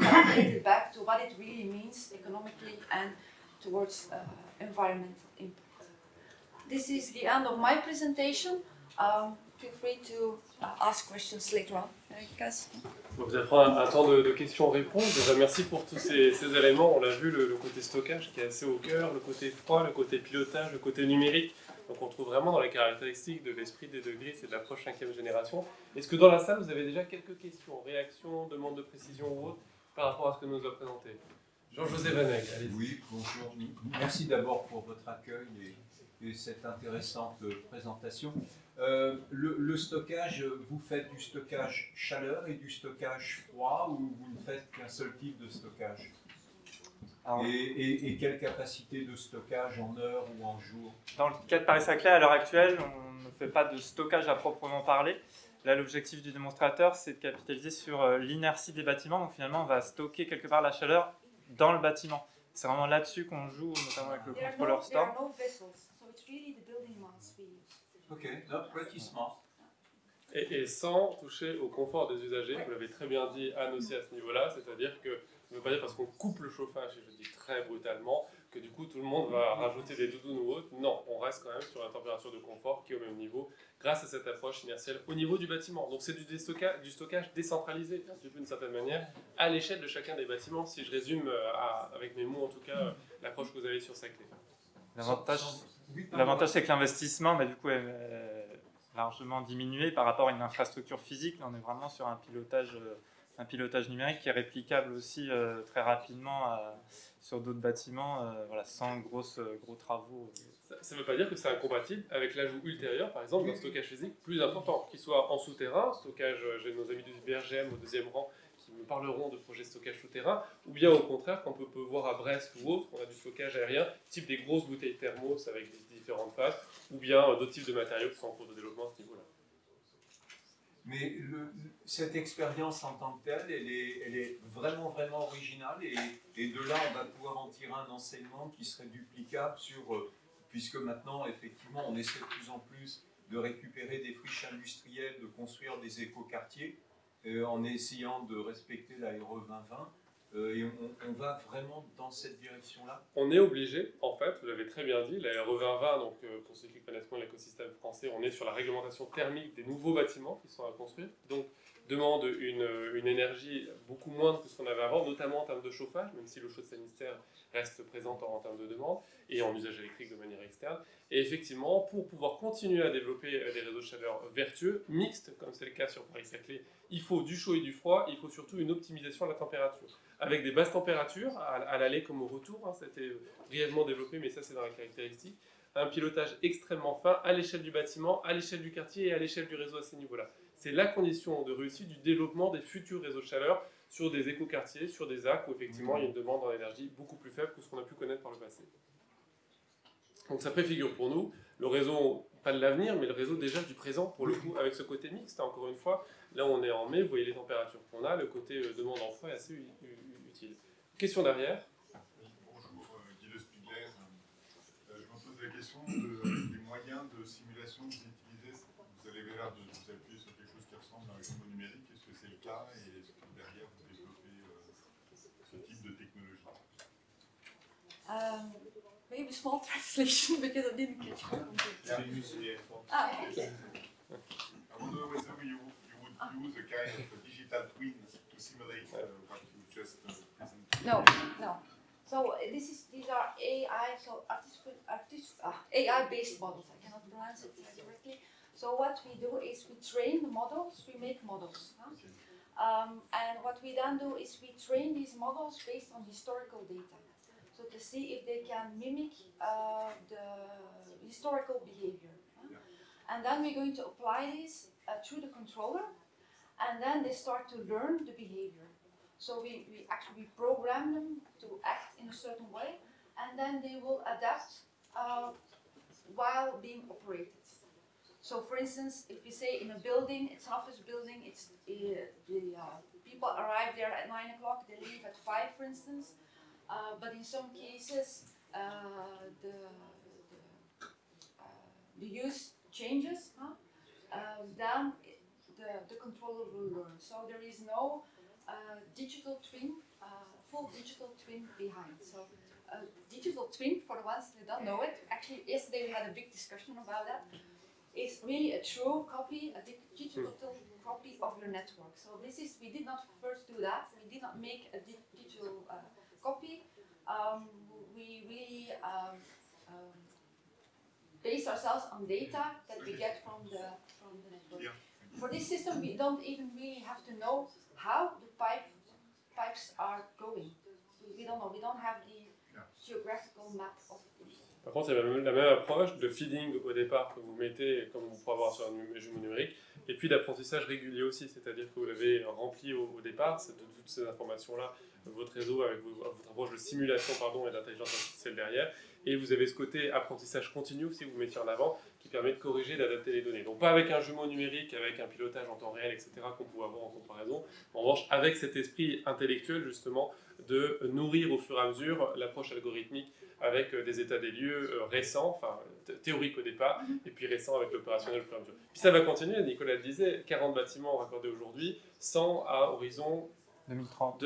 S10: calculate it back to what it really means economically and towards environmental impact. This is the end of my presentation. Feel free to ask questions later on.
S1: On va prendre un temps de questions-réponses. Déjà, merci pour tous ces éléments. On l'a vu, le côté stockage qui est assez au cœur, le côté froid, le côté pilotage, le côté numérique. Donc on trouve vraiment dans les caractéristiques de l'esprit des D2GRIDS et de l'approche 5e génération. Est-ce que dans la salle, vous avez déjà quelques questions, réactions, demandes de précision ou autres par rapport à ce que nous a présenté? Jean-José Vaneg, allez-y.
S11: Oui, bonjour. Merci d'abord pour votre accueil et cette intéressante présentation. Le stockage, vous faites du stockage chaleur et du stockage froid, ou vous ne faites qu'un seul type de stockage? Et quelle capacité de stockage en heure ou en jour?
S3: Dans le cas de Paris-Saclay, à l'heure actuelle, on ne fait pas de stockage à proprement parler. Là, l'objectif du démonstrateur, c'est de capitaliser sur l'inertie des bâtiments. Donc finalement, on va stocker quelque part la chaleur dans le bâtiment. C'est vraiment là-dessus qu'on joue, notamment avec le contrôleur Storm.
S11: Ok, pretty smart.
S1: Et sans toucher au confort des usagers, vous l'avez très bien dit, Anne aussi à ce niveau-là, c'est-à-dire que ça ne veut pas dire parce qu'on coupe le chauffage, et je dis très brutalement, que du coup tout le monde va rajouter des doudounes ou autre. Non, on reste quand même sur la température de confort qui est au même niveau grâce à cette approche inertielle au niveau du bâtiment. Donc c'est du stockage décentralisé, d'une certaine manière, à l'échelle de chacun des bâtiments, si je résume avec mes mots en tout cas l'approche que vous avez sur Saclay.
S3: L'avantage, c'est que l'investissement, du coup, est largement diminué par rapport à une infrastructure physique. Là, on est vraiment sur un pilotage numérique qui est réplicable aussi très rapidement sur d'autres bâtiments, sans gros travaux.
S1: Ça ne veut pas dire que c'est incompatible avec l'ajout ultérieur, par exemple, d'un stockage physique plus important, qu'il soit en souterrain, stockage, j'ai nos amis du BRGM au deuxième rang qui me parleront de projets de stockage souterrain, ou bien au contraire, quand on peut voir à Brest ou autre, on a du stockage aérien, type des grosses bouteilles thermos avec des différentes phases, ou bien d'autres types de matériaux qui sont en cours de développement à ce niveau-là.
S11: Mais cette expérience en tant que telle, elle est vraiment, vraiment originale, et de là, on va pouvoir en tirer un enseignement qui serait duplicable puisque maintenant, effectivement, on essaie de plus en plus de récupérer des friches industrielles, de construire des écoquartiers, en essayant de respecter la RE 2020, et on va vraiment dans cette direction-là.
S1: On est obligé, en fait, vous l'avez très bien dit, la RE 2020, donc pour ceux qui connaissent moins l'écosystème français, on est sur la réglementation thermique des nouveaux bâtiments qui sont à construire, donc demande une énergie beaucoup moindre que ce qu'on avait avant, notamment en termes de chauffage, même si l'eau chaude sanitaire reste présente en termes de demande, et en usage électrique de manière externe. Et effectivement, pour pouvoir continuer à développer des réseaux de chaleur vertueux, mixtes, comme c'est le cas sur Paris-Saclay, il faut du chaud et du froid, il faut surtout une optimisation de la température. Avec des basses températures, à l'aller comme au retour, ça a été brièvement développé, mais ça c'est dans la caractéristique, un pilotage extrêmement fin à l'échelle du bâtiment, à l'échelle du quartier et à l'échelle du réseau à ces niveaux-là. C'est la condition de réussite du développement des futurs réseaux de chaleur sur des écoquartiers, sur des arcs où effectivement il y a une demande en énergie beaucoup plus faible que ce qu'on a pu connaître par le passé. Donc ça préfigure pour nous le réseau, pas de l'avenir, mais le réseau déjà du présent, pour le coup, avec ce côté mixte, encore une fois. Là on est en mai, vous voyez les températures qu'on a, le côté demande en froid est assez utile. Question derrière.
S12: Bonjour, Guy Spiegler. Je me pose la question des moyens de simulation que vous utilisez. Vous avez l'air de vous appuyer sur quelque chose qui ressemble à un jumeau numérique. Est-ce que c'est le cas, et est-ce que derrière vous développez ce type de technologie?
S10: Maybe small translation because I didn't catch it. Okay.
S12: I wonder whether you would use a kind of digital twin to simulate what you just presented.
S10: No. So these are AI-based models. I cannot pronounce it correctly. So what we do is we train the models, we make models. Huh? And what we then do is we train these models based on historical data. So to see if they can mimic the historical behavior. Huh? And then we're going to apply this through the controller, and then they start to learn the behavior. So we actually program them to act in a certain way, and then they will adapt while being operated. So for instance, if you say in a building, it's an office building, it's people arrive there at 9 o'clock, they leave at 5, for instance. But in some cases, the use changes, huh? Then the controller will learn. So there is no digital twin, full digital twin behind. So digital twin, for the ones who don't know it, actually yesterday we had a big discussion about that. It's really a true copy, a digital copy of your network. So this is, we did not first do that. We did not make a digital copy. We really base ourselves on data that we get from the network. Yeah. For this system, we don't even really have to know how the pipes are going. We don't know. We don't have the geographical map of it.
S1: Par contre, il y a la même approche de feeding au départ que vous mettez, comme vous pourrez avoir sur un jumeau numérique, et puis d'apprentissage régulier aussi, c'est-à-dire que vous l'avez rempli au départ, de toutes ces informations-là, votre réseau avec votre approche de simulation et d'intelligence artificielle derrière, et vous avez ce côté apprentissage continu, si vous mettiez en avant, qui permet de corriger, d'adapter les données. Donc pas avec un jumeau numérique, avec un pilotage en temps réel, etc., qu'on pouvait avoir en comparaison, en revanche avec cet esprit intellectuel justement de nourrir au fur et à mesure l'approche algorithmique avec des états des lieux récents, enfin théoriques au départ, et puis récents avec l'opérationnel au fur et à mesure. Puis ça va continuer, Nicolas le disait, 40 bâtiments raccordés aujourd'hui, 100 à horizon 2030.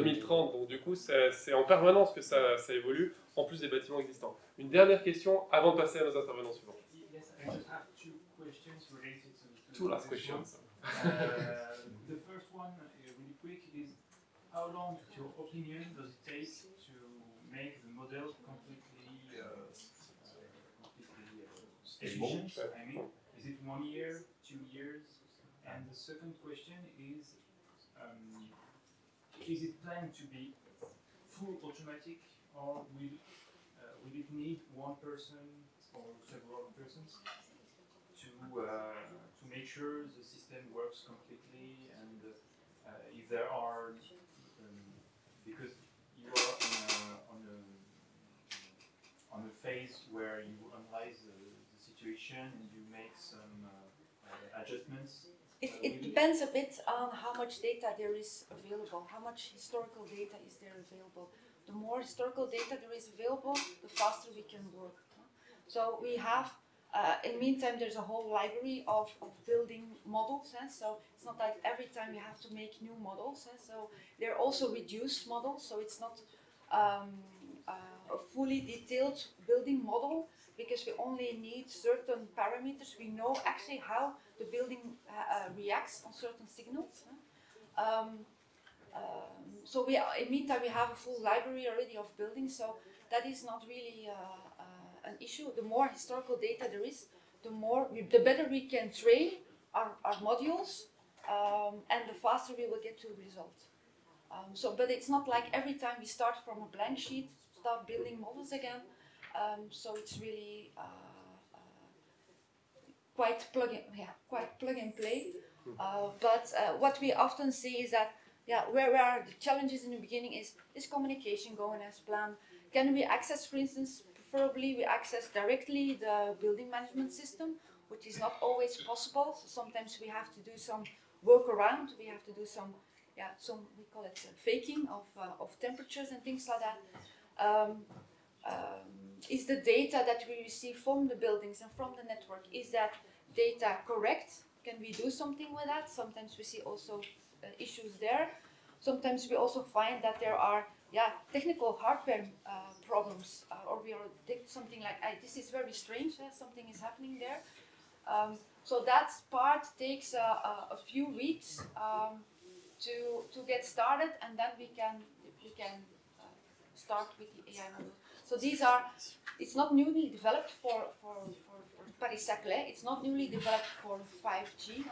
S1: Donc du coup, c'est en permanence que ça évolue, en plus des bâtiments existants. Une dernière question avant de passer à nos intervenants suivants.
S13: Yes, I just have two questions related to
S1: Two last questions.
S13: The first one, really quick, is how long, to your opinion, does it take to make the model completely efficient? I mean, is it 1 year, 2 years? And the second question is it planned to be full automatic, or will it need one person or several persons to make sure the system works completely, and if there are because you are on a phase where you analyze the situation and you make some adjustments.
S10: It depends a bit on how much data there is available, how much historical data is there available. The more historical data there is available, the faster we can work. So we have, in the meantime, there's a whole library of building models. So it's not like every time we have to make new models. So they're also reduced models, so it's not a fully detailed building model, because we only need certain parameters. We know actually how the building reacts on certain signals. So in the meantime, we have a full library already of buildings, so that is not really an issue. The more historical data there is, the better we can train our modules, and the faster we will get to the result. But it's not like every time we start from a blank sheet, start building models again. So it's really quite plug and play. But what we often see is that where are the challenges in the beginning is communication going as planned? Can we access, for instance, preferably we access directly the building management system, which is not always possible. So sometimes we have to do some workaround. We have to do some we call it faking of temperatures and things like that. Is the data that we receive from the buildings and from the network, is that data correct? Can we do something with that? Sometimes we see also issues there. Sometimes we also find that there are technical hardware problems, or we detect something like, this is very strange, something is happening there. So that part takes a few weeks to get started, and then we can start with the AI model. So these are, it's not newly developed for Paris-Saclay, it's not newly developed for 5G.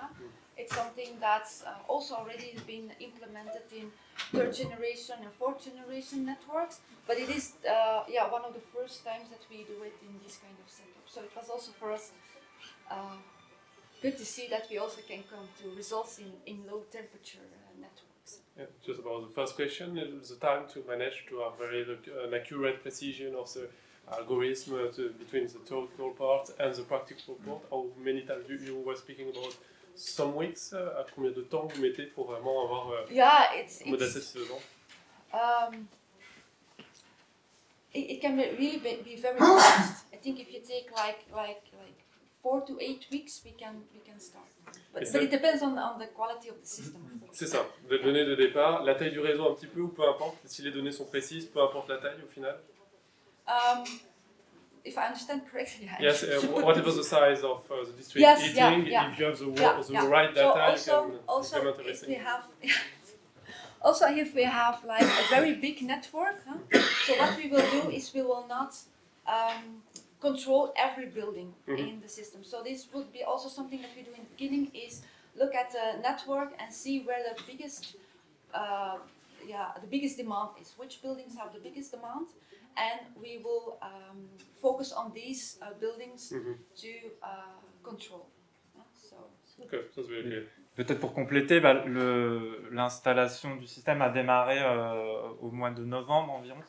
S10: It's something that's also already been implemented in third generation and fourth generation networks, but it is one of the first times that we do it in this kind of setup. So it was also for us good to see that we also can come to results in low temperature networks.
S1: Yeah, just about the first question, the time to manage to have an accurate precision of the algorithm between the theoretical part and the practical part. How many times you were speaking about some weeks? À combien de temps vous mettez pour vraiment avoir un modèle satisfaisant?
S10: It can really be very fast. I think if you take like 4 to 8 weeks, we can start. But it depends on the quality of the system.
S1: C'est ça, les données de départ, la taille du réseau un petit peu ou peu importe, si les données sont précises, peu importe la taille au final.
S10: If I understand correctly,
S1: yes, whatever the size of the district
S10: yes,
S1: heating,
S10: yeah.
S1: if you have the right data,
S10: so
S1: you can
S10: also
S1: implement everything.
S10: If we have like a very big network, so what we will do is we will not control every building in the system. So this would be also something that we do in the beginning, is look at the network and see where the biggest demand is, which buildings have the biggest demand, and we will focus on these buildings to control.
S1: Okay, that's very clear.
S3: Peut-être pour compléter, l'installation du système a démarré au mois de novembre environ.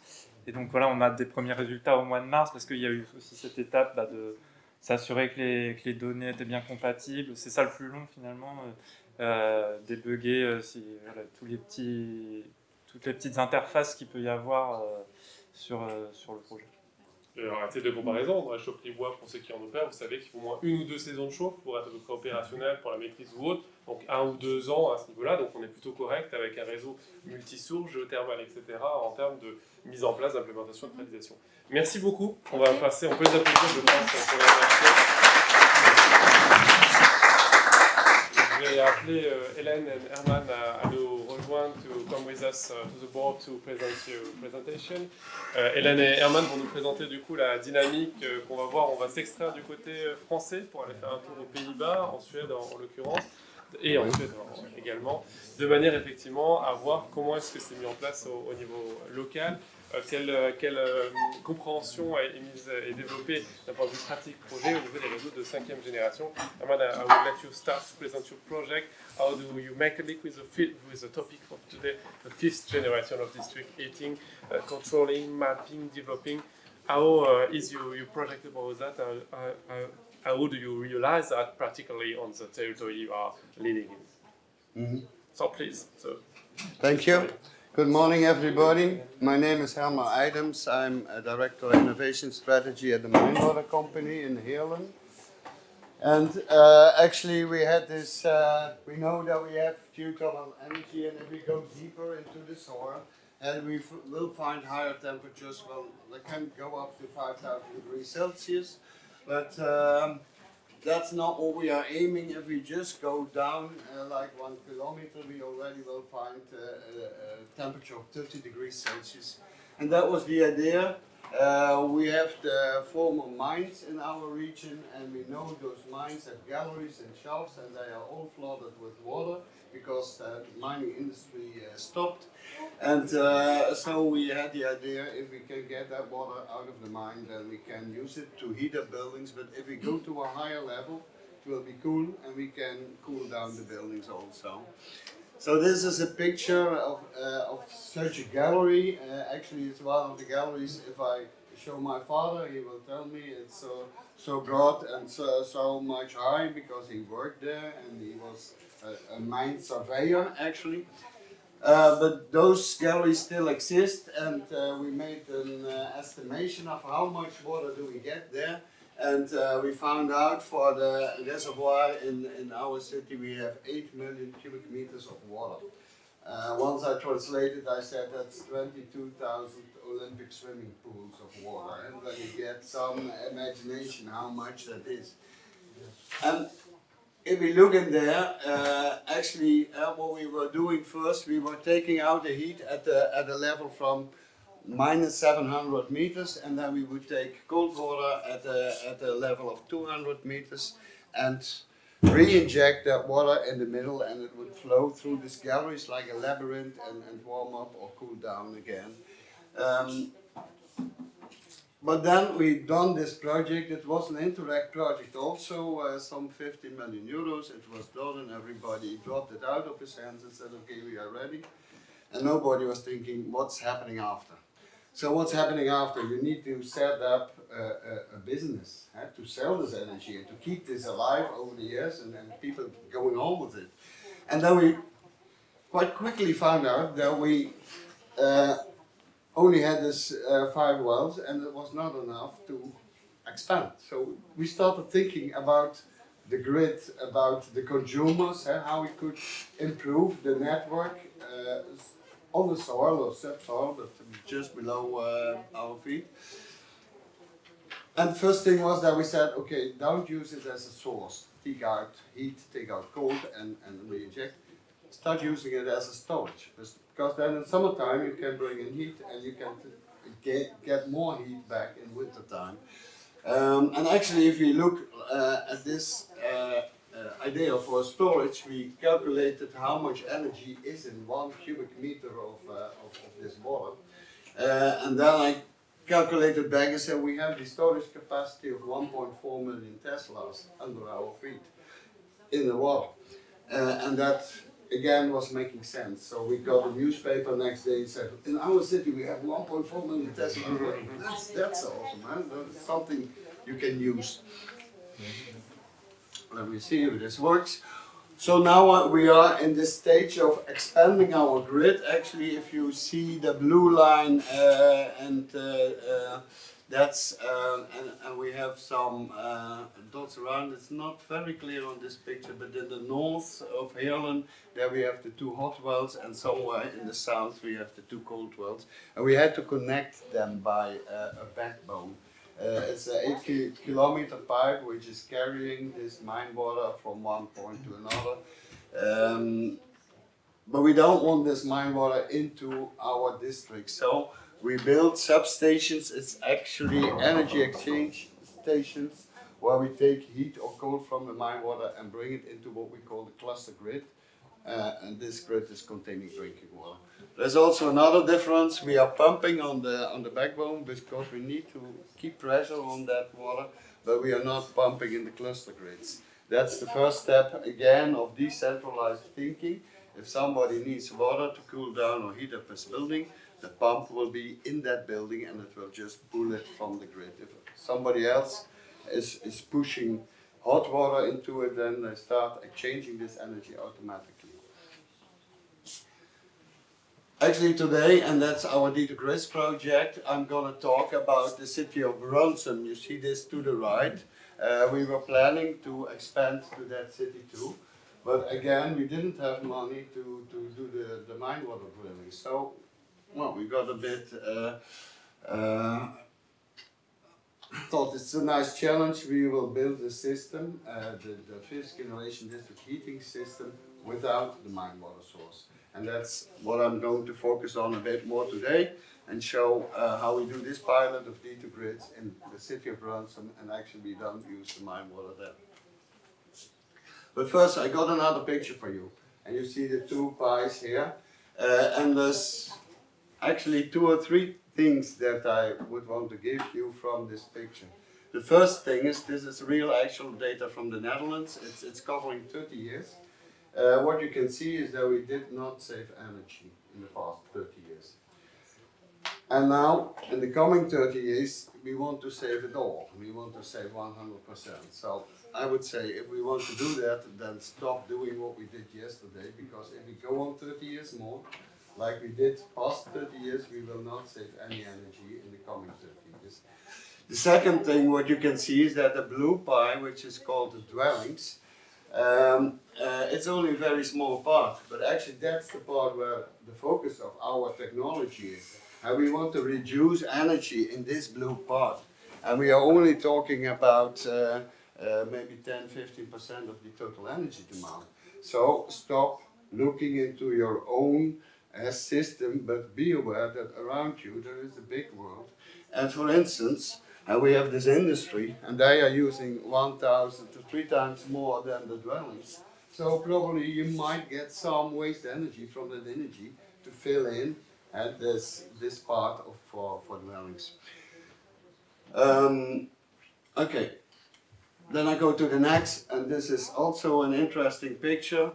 S3: Et donc voilà, on a des premiers résultats au mois de mars parce qu'il y a eu aussi cette étape de s'assurer que les données étaient bien compatibles. C'est ça le plus long finalement, débugger toutes les petites interfaces qu'il peut y avoir sur le projet.
S1: Alors, à titre de comparaison, dans la chaufferie bois, pour ceux qui en opèrent, vous savez qu'il faut au moins 1 ou 2 saisons de chauffe pour être à peu près opérationnel pour la maîtrise ou autre, donc 1 ou 2 ans à ce niveau-là, donc on est plutôt correct avec un réseau multisource, géothermal, etc. en termes de mise en place, d'implémentation, de réalisation. Merci beaucoup, on va passer, on peut les applaudir, je pense, pour la Je vais appeler Hélène et Herman à nous rejoindre, to come with us to the board to present your presentation. Hélène et Herman vont nous présenter du coup la dynamique qu'on va voir. On va s'extraire du côté français pour aller faire un tour aux Pays-Bas, en Suède en l'occurrence, et en Suède également, de manière effectivement à voir comment est-ce que c'est mis en place au niveau local. Quelle compréhension est développée d'un point de vue pratique projet au niveau des réseaux de 5e génération. Amanda, I will let you start to present your project. How do you make a link with the topic of today, the 5th generation of district heating, controlling, mapping, developing? How is your project about that? How do you realize that practically on the territory you are leading in? So please.
S14: Thank you. Good morning, everybody. My name is Herman Eidams. I'm a Director of Innovation Strategy at the Mine Water Company in Heerlen. And actually we had this, we know that we have geothermal energy, and if we go deeper into the soil, and we will find higher temperatures. Well, they can go up to 5,000 degrees Celsius, but that's not what we are aiming. If we just go down like 1 kilometer, we already will find a temperature of 30 degrees Celsius. And that was the idea. We have the former mines in our region, and we know those mines have galleries and shafts, and they are all flooded with water because the mining industry stopped. And so we had the idea, if we can get that water out of the mine, then we can use it to heat up buildings. But if we go to a higher level, it will be cool, and we can cool down the buildings also. So this is a picture of such a gallery. Actually, it's one of the galleries. If I show my father, he will tell me it's so broad and so much high because he worked there and he was a mine surveyor actually. But those galleries still exist, and we made an estimation of how much water do we get there. And we found out for the reservoir in our city we have 8 million cubic meters of water. Once I translated, I said that's 22,000 Olympic swimming pools of water. And then you get some imagination how much that is. And if we look in there, actually what we were doing first, we were taking out the heat at the level from minus 700 meters, and then we would take cold water at a level of 200 meters and re-inject that water in the middle, and it would flow through these galleries like a labyrinth and warm up or cool down again. But then we done this project. It was an Interact project also, some 50 million euros. It was done and everybody dropped it out of his hands and said, okay, we are ready. And nobody was thinking, what's happening after? So what's happening after? You need to set up a business to sell this energy and to keep this alive over the years and people going on with it. And then we quite quickly found out that we only had this 5 wells and it was not enough to expand. So we started thinking about the grid, about the consumers, how we could improve the network on the soil or subsoil, but just below our feet. And first thing was that we said, okay, don't use it as a source. Take out heat, take out cold and re-inject. Start using it as a storage. Because then in summertime you can bring in heat and you can get more heat back in wintertime. And actually if we look at this idea for storage, we calculated how much energy is in 1 cubic meter of this water. And then I calculated back and said we have the storage capacity of 1.4 million Teslas under our feet in the water. And that again was making sense. So we got a newspaper next day and said, in our city we have 1.4 million Teslas. That's awesome, man. That's something you can use. Let me see if this works. So now we are in this stage of expanding our grid. Actually, if you see the blue line that's and we have some dots around. It's not very clear on this picture, but in the north of Heerlen, there we have the 2 hot wells, and somewhere in the south we have the 2 cold wells, and we had to connect them by a backbone. It's an 8-kilometer pipe which is carrying this mine water from one point to another. But we don't want this mine water into our district, so we build substations. It's actually energy exchange stations where we take heat or cold from the mine water and bring it into what we call the cluster grid. And this grid is containing drinking water. There's also another difference. We are pumping on the backbone because we need to keep pressure on that water, but we are not pumping in the cluster grids. That's the first step again of decentralized thinking. If somebody needs water to cool down or heat up his building, the pump will be in that building and it will just pull it from the grid. If somebody else is pushing hot water into it, then they start exchanging this energy automatically. Actually today, and that's our D2GRIDS project, I'm going to talk about the city of Brunssum. You see this to the right. We were planning to expand to that city too, but again we didn't have money to do the mine water drilling. So, well, we got a bit, thought it's a nice challenge. We will build a system, the 5th generation district heating system without the mine water source. And that's what I'm going to focus on a bit more today and show how we do this pilot of D2GRIDS in the city of Brunssum, and actually we don't use the mine water there. But first I got another picture for you, and you see the 2 pies here, and there's actually 2 or 3 things that I would want to give you from this picture. The first thing is this is real actual data from the Netherlands. It's covering 30 years. What you can see is that we did not save energy in the past 30 years. And now, in the coming 30 years, we want to save it all. We want to save 100%. So I would say if we want to do that, then stop doing what we did yesterday, because if we go on 30 years more, like we did past 30 years, we will not save any energy in the coming 30 years. The second thing, what you can see is that the blue pie, which is called the dwellings, it's only a very small part, but actually that's the part where the focus of our technology is. And we want to reduce energy in this blue part. And we are only talking about maybe 10–15% of the total energy demand. So stop looking into your own system, but be aware that around you there is a big world. And for instance, we have this industry, and they are using 1,000 to 3 times more than the dwellings. So probably you might get some waste energy from that energy to fill in this part of for dwellings. Okay, then I go to the next, and this is also an interesting picture.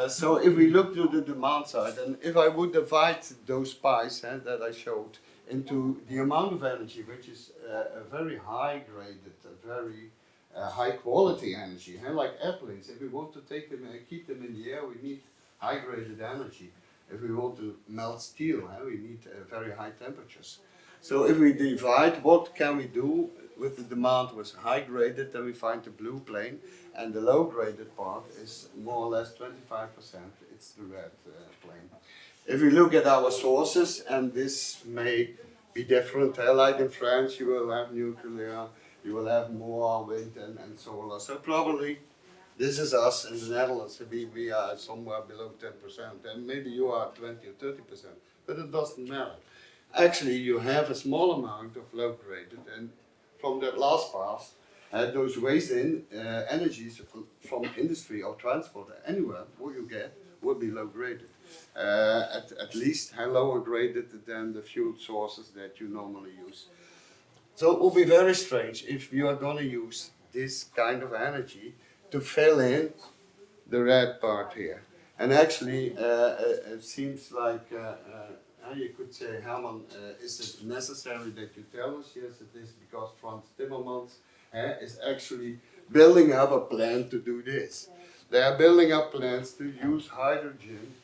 S14: So if we look to the demand side, and if I would divide those pies that I showed into the amount of energy, which is a very high graded, a very high quality energy, like airplanes. If we want to take them and keep them in the air, we need high graded energy. If we want to melt steel, we need very high temperatures. So if we divide, what can we do with the demand was high graded, then we find the blue plane, and the low graded part is more or less 25%, it's the red plane. If we look at our sources, and this may be different, like in France you will have nuclear, you will have more wind and solar, so probably this is us in the Netherlands, we are somewhere below 10%, and maybe you are 20 or 30%, but it doesn't matter. Actually, you have a small amount of low graded, and from that last part, those waste energies from industry or transport, anywhere what you get will be low graded. At least lower graded than the fuel sources that you normally use. So it will be very strange if you are going to use this kind of energy to fill in the red part here. And actually, it seems like you could say, Herman, is it necessary that you tell us? Yes, it is, because Frans Timmermans is actually building up a plan to do this. They are building up plans to use hydrogen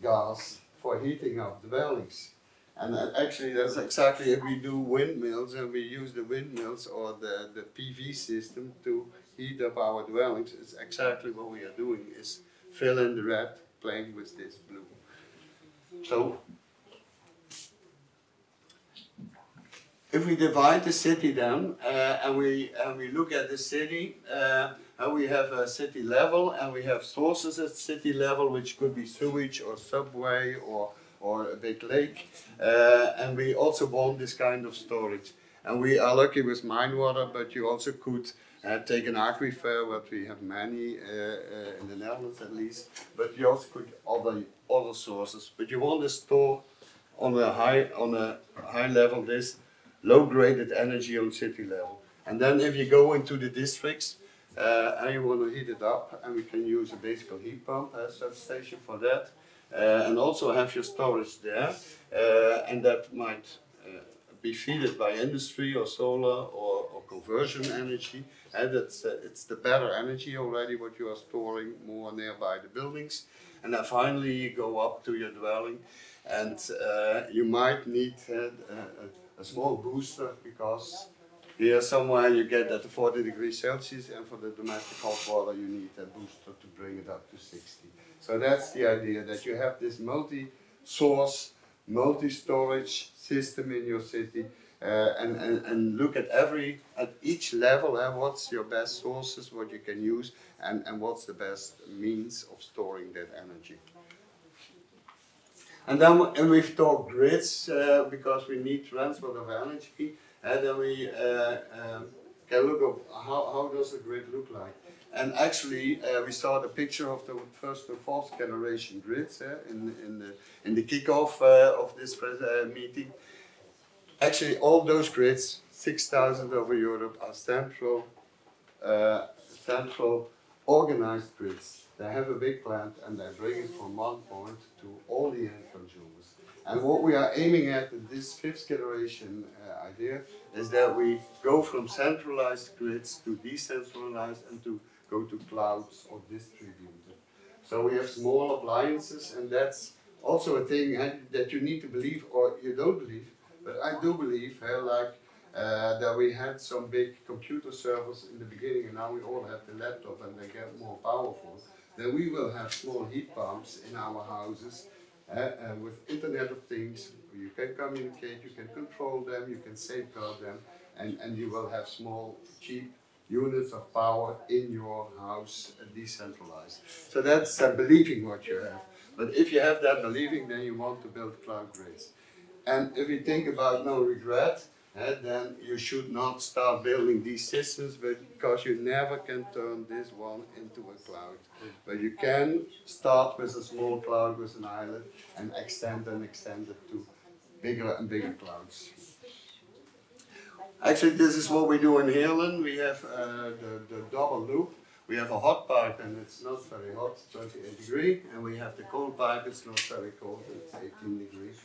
S14: gas for heating up the dwellings. And actually that's exactly if we do windmills and we use the windmills or the PV system to heat up our dwellings, it's exactly what we are doing, is fill in the red plane with this blue. So if we divide the city down and we look at the city, we have a city level and we have sources at city level, which could be sewage or subway or a big lake, and we also want this kind of storage. And we are lucky with mine water, but you also could take an aquifer, what we have many in the Netherlands at least, but you also could other sources. But you want to store on a high level this low graded energy on city level. And then if you go into the districts and you want to heat it up, and we can use a basic heat pump substation for that, and also have your storage there, and that might be fed by industry or solar or conversion energy, and it's the better energy already what you are storing more nearby the buildings. And then finally you go up to your dwelling, and you might need a small booster, because here somewhere you get at 40 degrees Celsius, and for the domestic hot water you need a booster to bring it up to 60. So that's the idea, that you have this multi-source, multi-storage system in your city, and look at each level, what's your best sources, what you can use, and what's the best means of storing that energy. And then we've talked grids, because we need transport of energy, and then we can look at how does a grid look like. And actually, we saw the picture of the first and fourth generation grids in the kickoff of this meeting. Actually, all those grids, 6,000 over Europe, are central organized grids. They have a big plant and they bring it from one point to all the end consumers. And what we are aiming at in this fifth generation idea is that we go from centralized grids to decentralized and to go to clouds or distributed. So we have small appliances, and that's also a thing that you need to believe, or you don't believe, but I do believe, that we had some big computer servers in the beginning, and now we all have the laptop and they get more powerful. Then we will have small heat pumps in our houses with Internet of Things. You can communicate, you can control them, you can safeguard them, and you will have small, cheap units of power in your house decentralized. So that's believing what you have. But if you have that believing, then you want to build cloud grids. And if you think about no regret, then you should not start building these systems, because you never can turn this one into a cloud. But you can start with a small cloud with an island and extend it to bigger and bigger clouds. Actually, this is what we do in Heerlen. We have the double loop. We have a hot pipe and it's not very hot, 28 degrees, and we have the cold pipe, it's not very cold, it's 18 degrees.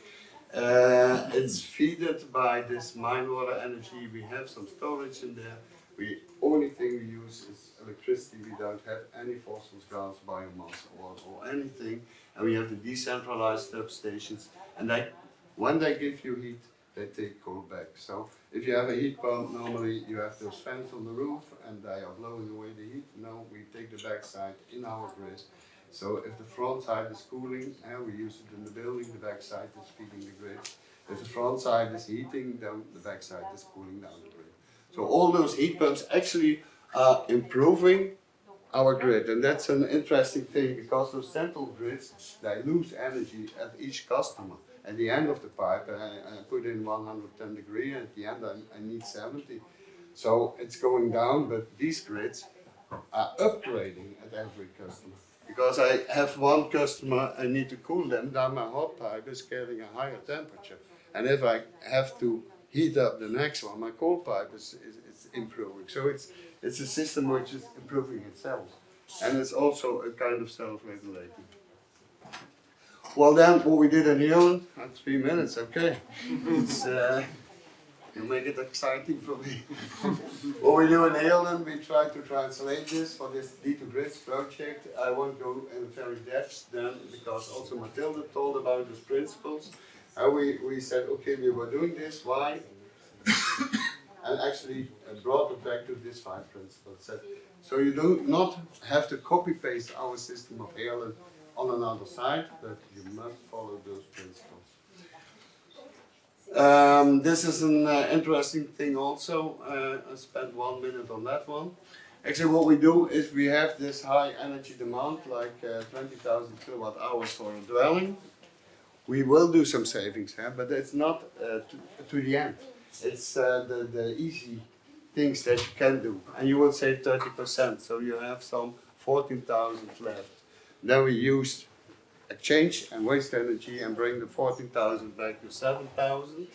S14: It's fed by this mine water energy. We have some storage in there. The only thing we use is electricity. We don't have any fossil gas, biomass, or anything. And we have the decentralized substations. And when they give you heat, they take cold back. So if you have a heat pump, normally you have those fans on the roof and they are blowing away the heat. No, we take the backside in our grid. So if the front side is cooling, and we use it in the building, the back side is feeding the grid. If the front side is heating, then the back side is cooling down the grid. So all those heat pumps actually are improving our grid, and that's an interesting thing, because those central grids, they lose energy at each customer. At the end of the pipe, I put in 110 degrees, and at the end I need 70. So it's going down, but these grids are upgrading at every customer. Because I have one customer, I need to cool them down, my hot pipe is getting a higher temperature. And if I have to heat up the next one, my cold pipe is improving. So it's a system which is improving itself. And it's also a kind of self-regulating. Well then, what we did in Heerlen, 3 minutes, okay. It's, you make it exciting for me. What we do in Heerlen, we try to translate this for this D2GRIDS project. I won't go in very depth then, because also Mathilde told about these principles. And we said, okay, we were doing this, why? And actually brought it back to these 5 principles. So you do not have to copy-paste our system of Heerlen on another side, but you must follow those principles. This is an interesting thing also. I spent 1 minute on that one. Actually what we do is we have this high energy demand, like 20,000 kilowatt hours for a dwelling. We will do some savings here, but it's not to the end. It's the easy things that you can do. And you will save 30%, so you have some 14,000 left. Then we use exchange and waste energy and bring the 14,000 back to 7,000.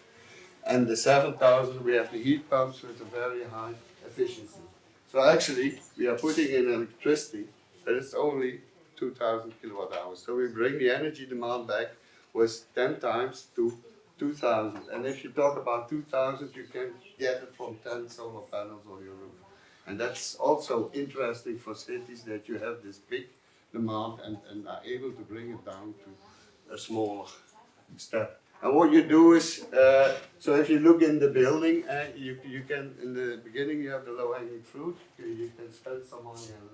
S14: And the 7,000 we have the heat pumps with a very high efficiency. So actually we are putting in electricity, but it's only 2,000 kilowatt hours. So we bring the energy demand back with 10 times to 2,000. And if you talk about 2,000, you can get it from 10 solar panels on your roof. And that's also interesting for cities, that you have this big demand and are able to bring it down to a smaller step. And what you do is, so if you look in the building, you can, in the beginning you have the low-hanging fruit, you can spend some money and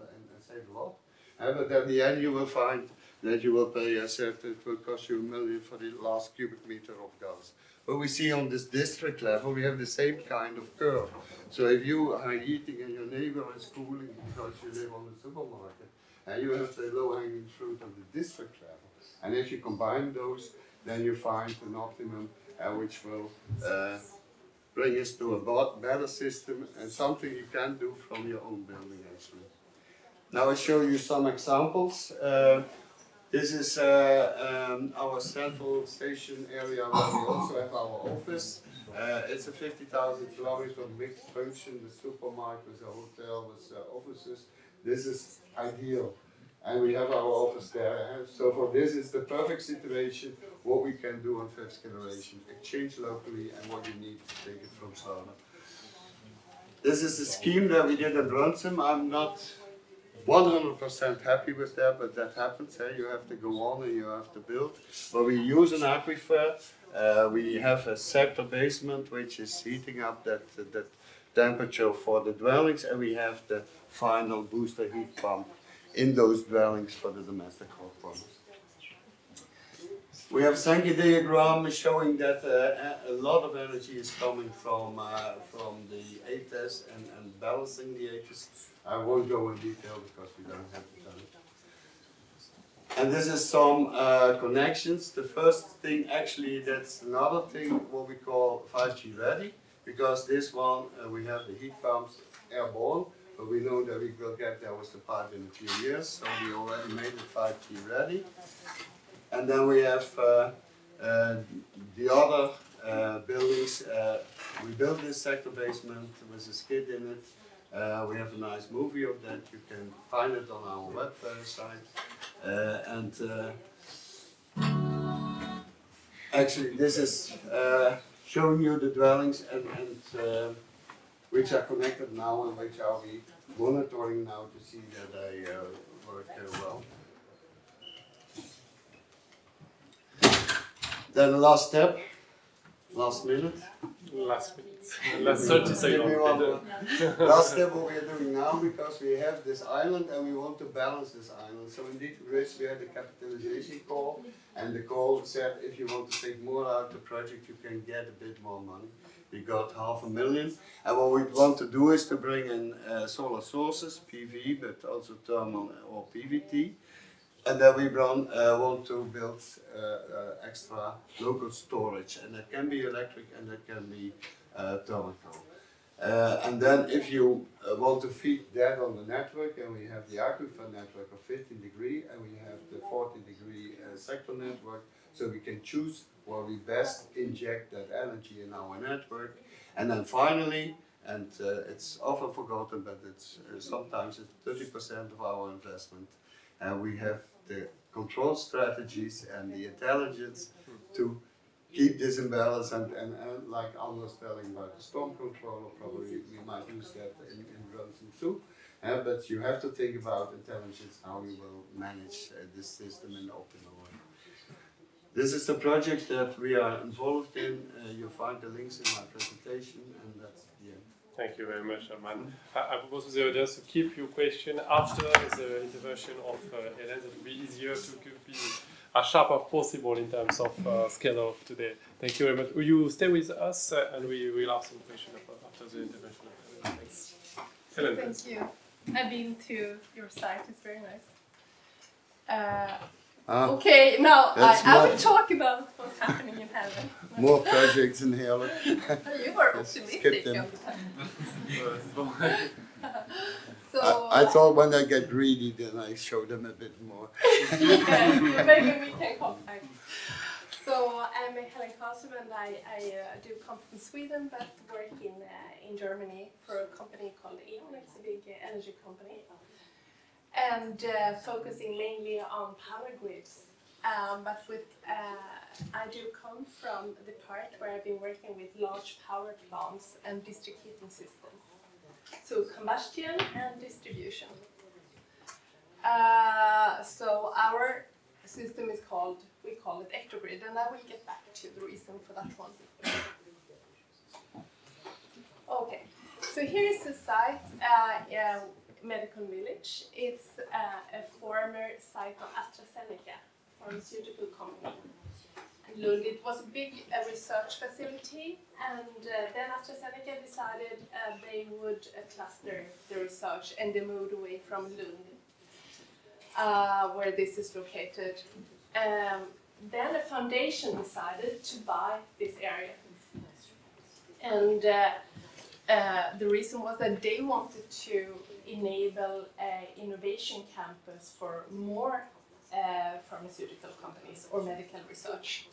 S14: save a lot. But at the end you will find that you will pay, I said, it will cost you $1 million for the last cubic meter of gas. But we see on this district level, we have the same kind of curve. So if you are heating and your neighbor is cooling because you live on the supermarket, and you have the low-hanging fruit of the district level. And if you combine those, then you find an optimum which will bring us to a better system and something you can do from your own building actually. Now I show you some examples. This is our central station area where we also have our office. It's a 50,000 kilometer mixed function, the supermarket, the hotel, with offices. This is ideal. And we have our office there. So for this is the perfect situation, what we can do on fifth generation. Exchange locally and what you need to take it from solar. This is the scheme that we did at Brunsum. I'm not 100% happy with that, but that happens. You have to go on and you have to build. But we use an aquifer. We have a sector basement which is heating up that temperature for the dwellings, and we have the final booster heat pump in those dwellings for the domestic hot pumps. We have a Sankey diagram showing that a lot of energy is coming from the ATES and balancing the ATES. I won't go in detail because we don't have the And this is some connections. The first thing, actually, that's another thing, what we call 5G ready, because this one, we have the heat pumps airborne, but we know that we will get there with the pipe in a few years, so we already made it 5G ready. And then we have the other buildings. We built this sector basement with a skid in it. We have a nice movie of that. You can find it on our website. Actually, this is showing you the dwellings and which are connected now and which are we monitoring now to see that they work well. Then the last step, last minute.
S1: Last minute. Last 30 seconds.
S14: Last step what we are doing now, because we have this island and we want to balance this island. So in D2GRIDS we had a capitalization call, and the call said if you want to take more out of the project you can get a bit more money. We got $500,000, and what we want to do is to bring in solar sources, PV, but also thermal or PVT. And then we want to build extra local storage, and that can be electric and that can be thermal. And then if you want to feed that on the network, and we have the aquifer network of 15 degree and we have the 40 degree sector network, so we can choose where we best inject that energy in our network. And then finally, and it's often forgotten, but it's sometimes it's 30% of our investment, we have the control strategies and the intelligence to keep this in balance, and like Anders telling about the storm controller, probably we might use that in Brunson too. But you have to think about intelligence, how you will manage this system in the optimal way. This is the project that we are involved in. You'll find the links in my presentation, and that's the end.
S1: Thank you very much, Herman. I propose to the audience to keep your question after the intervention of Hélène. It will be easier to be as sharp as possible in terms of schedule of today. Thank you very much. Will you stay with us and we will ask some questions after the intervention of Hélène. Thanks. Hélène.
S15: Thank you. I've been to your site, it's very nice. Okay, now I will talk about what's happening in heaven.
S14: More projects in here.
S15: You were optimistic all the time. So,
S14: I thought when I get greedy, then I show them a bit more.
S15: yeah, maybe we can contact. So I'm Helen Karlsson, and I do come from Sweden, but work in Germany for a company called E.ON. It's a big energy company, and focusing mainly on power grids. But with I do come from the part where I've been working with large power plants and district heating systems. So combustion and distribution. So our system is called, we call it Ectogrid, and I will get back to the reason for that one. Okay, so here is the site, Medical Village. It's a former site of AstraZeneca, pharmaceutical company. In Lund, it was a big research facility, and then AstraZeneca decided they would cluster the research, and they moved away from Lund, where this is located. Then a foundation decided to buy this area, and the reason was that they wanted to enable an innovation campus for more pharmaceutical companies or medical research.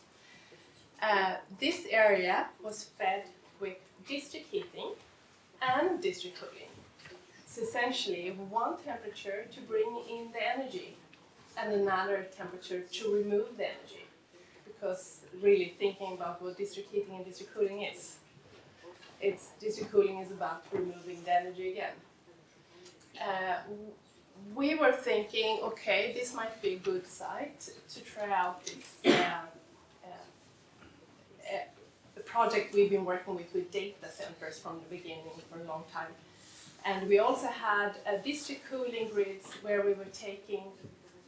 S15: This area was fed with district heating and district cooling. So essentially one temperature to bring in the energy and another temperature to remove the energy. Because really thinking about what district heating and district cooling is, district cooling is about removing the energy again. We were thinking, okay, this might be a good site to try out this project we've been working with data centers from the beginning for a long time. And we also had district cooling grids where we were taking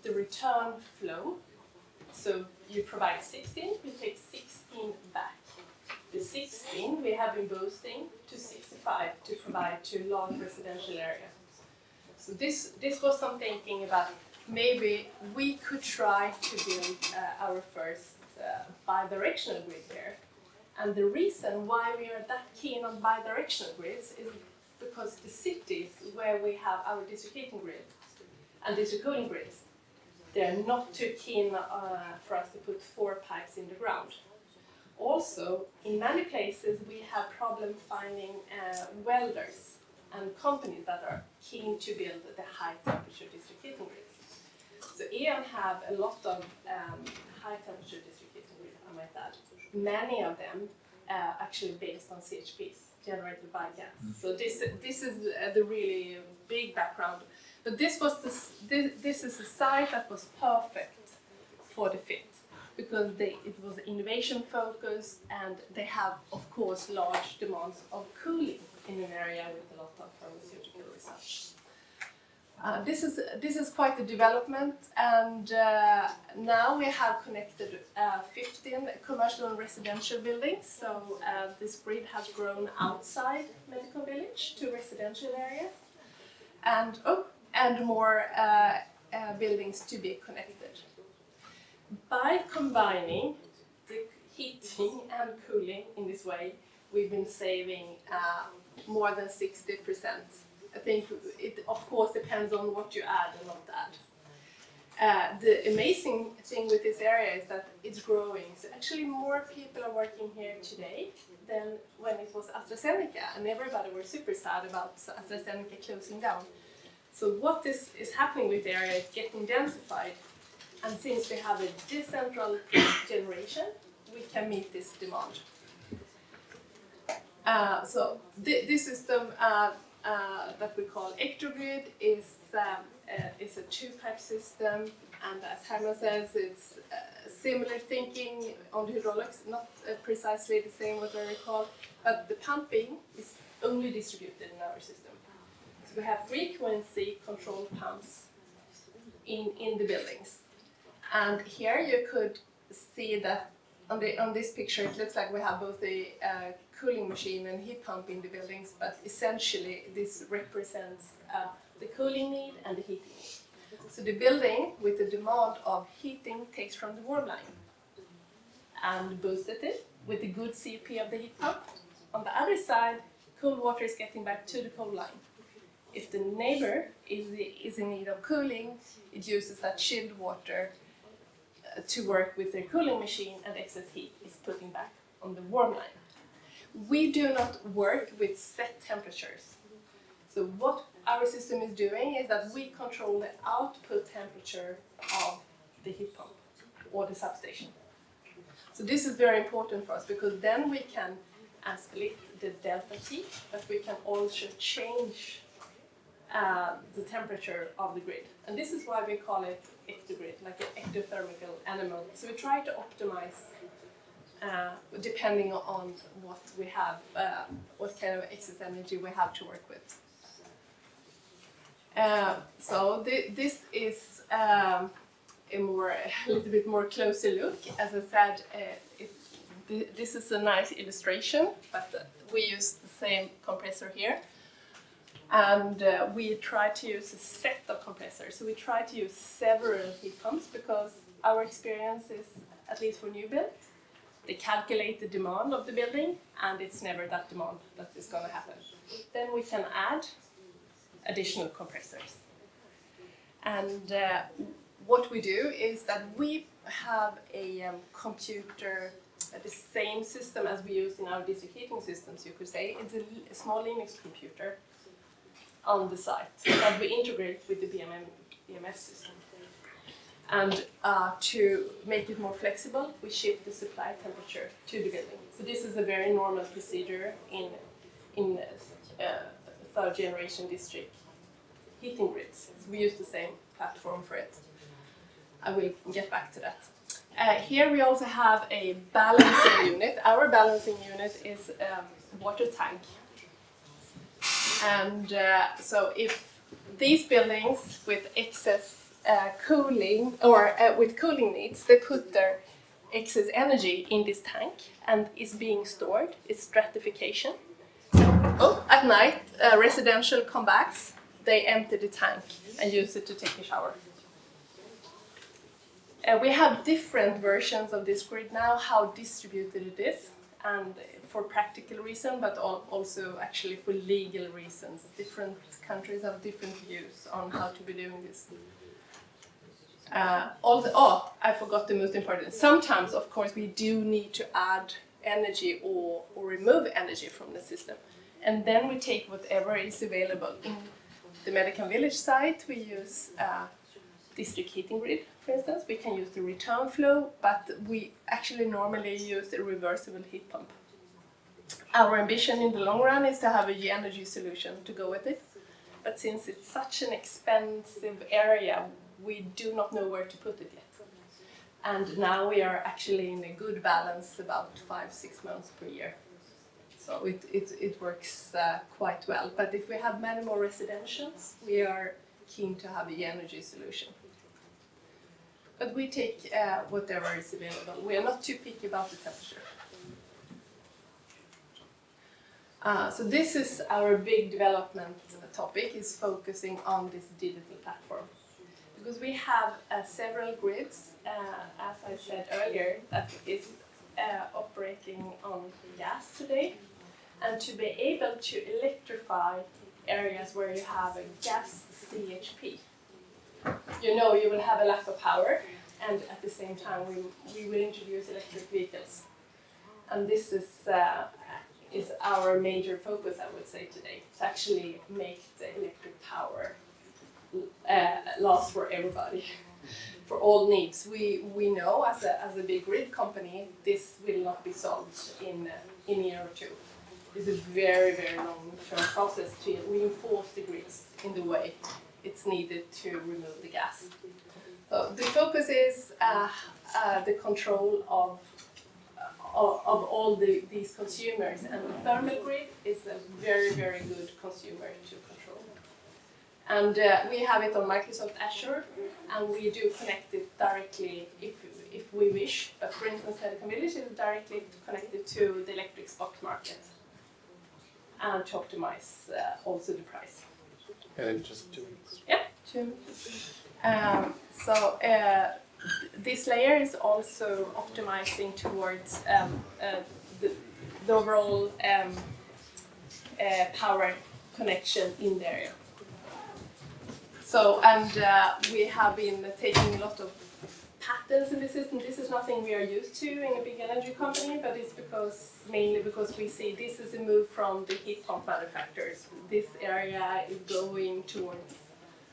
S15: the return flow. So you provide 16, you take 16 back. The 16 we have been boosting to 65 to provide to large residential areas. So this was some thinking about maybe we could try to build our first bidirectional grid here. And the reason why we are that keen on bidirectional grids is because the cities where we have our district heating grids and district cooling grids, they're not too keen for us to put 4 pipes in the ground. Also, in many places we have problem finding welders and companies that are keen to build the high temperature district heating grids. So E.ON have a lot of high temperature district heating grids, I might add. Many of them actually based on CHPs generated by gas. So this is the really big background. But this is a site that was perfect for the fit, because it was innovation focused, and they have, of course, large demands of cooling in an area with a lot of pharmaceutical research. This is quite a development, and now we have connected 15 commercial and residential buildings. So this grid has grown outside Medical Village to residential areas, and more buildings to be connected. By combining the heating and cooling in this way, we've been saving more than 60%. I think it, of course, depends on what you add and not add. The amazing thing with this area is that it's growing. So actually more people are working here today than when it was AstraZeneca, and everybody were super sad about AstraZeneca closing down. So what is happening with the area is getting densified, and since we have a decentralized generation, we can meet this demand. So this system that we call Ectogrid is a 2-pipe system, and as Herman says, it's similar thinking on the hydraulics, not precisely the same what I recall, but the pumping is only distributed in our system. So we have frequency control pumps in the buildings. And here you could see that on this picture it looks like we have both a cooling machine and heat pump in the buildings, but essentially this represents the cooling need and the heating need. So the building with the demand of heating takes from the warm line and boosted it with the good CP of the heat pump. On the other side, cold water is getting back to the cold line. If the neighbor is in need of cooling, it uses that chilled water to work with their cooling machine, and excess heat is putting back on the warm line. We do not work with set temperatures. So what our system is doing is that we control the output temperature of the heat pump or the substation. So this is very important for us, because then we can split the delta T, but we can also change the temperature of the grid. And this is why we call it ectogrid, like an ectothermical animal. So we try to optimize depending on what we have, what kind of excess energy we have to work with. So this is a little bit more closer look. As I said, this is a nice illustration, but we use the same compressor here. And we try to use a set of compressors. So we try to use several heat pumps, because our experience is, at least for new build, they calculate the demand of the building, and it's never that demand that is going to happen. Then we can add additional compressors. And what we do is that we have a computer, the same system as we use in our district heating systems, you could say. It's a small Linux computer on the site that we integrate with the BMS system. And to make it more flexible, we shift the supply temperature to the building. So this is a very normal procedure in third generation district heating grids. So we use the same platform for it. I will get back to that. Here we also have a balancing unit. Our balancing unit is a water tank. And so if these buildings with excess cooling or with cooling needs, they put their excess energy in this tank and is being stored. It's stratification. At night, residential comebacks, they empty the tank and use it to take a shower. we have different versions of this grid now, how distributed it is, and for practical reasons, but also actually for legal reasons. Different countries have different views on how to be doing this. I forgot the most important. Sometimes, of course, we do need to add energy or remove energy from the system. And then we take whatever is available. In the Medical Village site, we use district heating grid, for instance. We can use the return flow, but we actually normally use a reversible heat pump. Our ambition in the long run is to have a energy solution to go with it. But since it's such an expensive area, we do not know where to put it yet. And now we are actually in a good balance, about 5-6 months per year. So it works quite well. But if we have many more residentials, we are keen to have the energy solution. But we take whatever is available. We are not too picky about the temperature. So this is our big development topic, is focusing on this digital platform. Because we have several grids, as I said earlier, that is operating on gas today. And to be able to electrify areas where you have a gas CHP, you know you will have a lack of power, and at the same time we will introduce electric vehicles. And this is our major focus, I would say, today, to actually make the electric power last for everybody, for all needs. We know as a big grid company, this will not be solved in a year or two. It's a very, very long-term process to reinforce the grids in the way it's needed to remove the gas. So the focus is the control of all these consumers, and the thermal grid is a very, very good consumer to control. And we have it on Microsoft Azure, and we do connect it directly if we wish. But for instance, Medical Village is directly connected to the electric spot market, and to optimize also the price.
S1: And in just 2 weeks.
S15: Yeah, 2 weeks. This layer is also optimizing towards the overall power connection in the area. So, and we have been taking a lot of patents in the system. This is nothing we are used to in a big energy company, but it's mainly because we see this is a move from the heat pump manufacturers. This area is going towards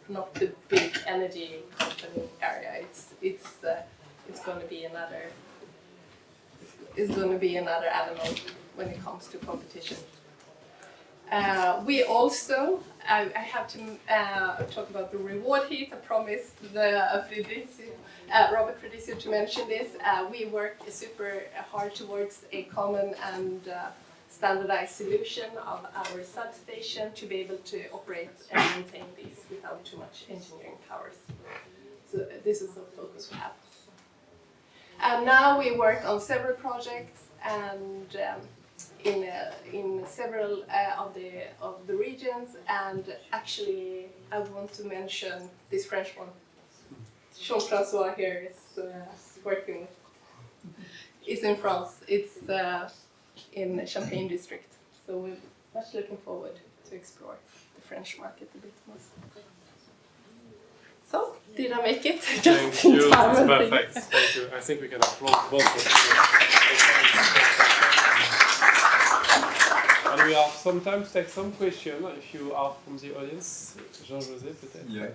S15: not the big energy company area. It's going to be another animal when it comes to competition. We also, I have to talk about the reward heat. I promised Robert Fredricio to mention this. We work super hard towards a common and standardized solution of our substation to be able to operate and maintain these without too much engineering powers. So this is the focus we have. And now we work on several projects and in several of the regions, and actually I want to mention this French one. Jean-François here is working with. It's in France. It's in Champagne district. So we're much looking forward to explore the French market a bit more. So, did I make it?
S1: Thank you. That's perfect. Thank you. I think we can applaud both of you. And we have some time to take some questions if you are from the audience. Jean-José, peut-être.
S11: Yeah.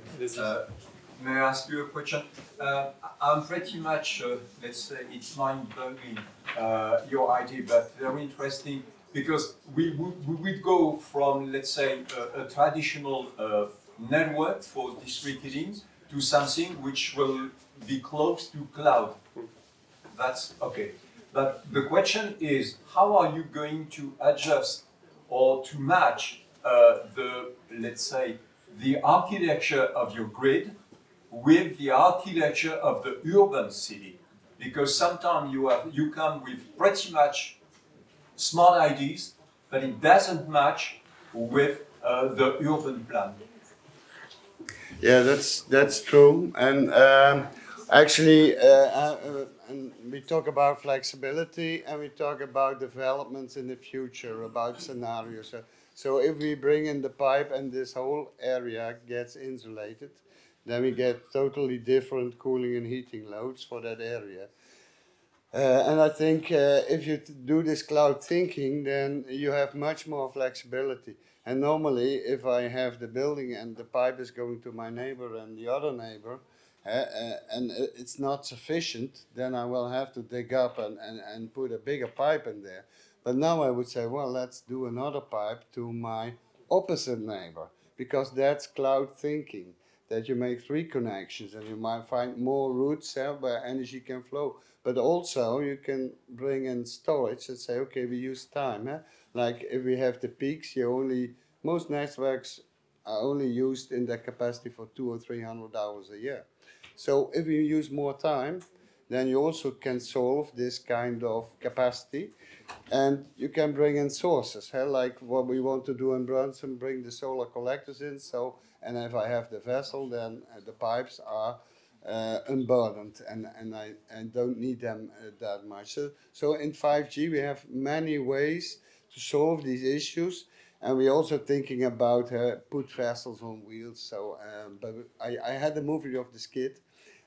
S11: May I ask you a question? I'm pretty much, let's say, it's mind-blowing, your idea, but very interesting, because we would go from, let's say, a traditional network for district heating to something which will be close to cloud. That's okay. But the question is, how are you going to adjust or to match let's say, the architecture of your grid with the architecture of the urban city? Because sometimes you come with pretty much smart ideas, but it doesn't match with the urban plan.
S14: Yeah, that's true. And Actually, and we talk about flexibility and we talk about developments in the future, about scenarios. So if we bring in the pipe and this whole area gets insulated, then we get totally different cooling and heating loads for that area. And I think if you do this cloud thinking, then you have much more flexibility. And normally, if I have the building and the pipe is going to my neighbor and the other neighbor, and it's not sufficient, then I will have to dig up and put a bigger pipe in there. But now I would say, well, let's do another pipe to my opposite neighbor, because that's cloud thinking, that you make 3 connections and you might find more routes where energy can flow. But also you can bring in storage and say, okay, we use time. Like if we have the peaks, most networks are only used in their capacity for 200 or 300 hours a year. So if you use more time, then you also can solve this kind of capacity, and you can bring in sources, like what we want to do in Brunson, bring the solar collectors in. So, and if I have the vessel, then the pipes are unburdened, and I don't need them that much. So in 5G we have many ways to solve these issues. And we're also thinking about put vessels on wheels. So, but I had the movie of the skid,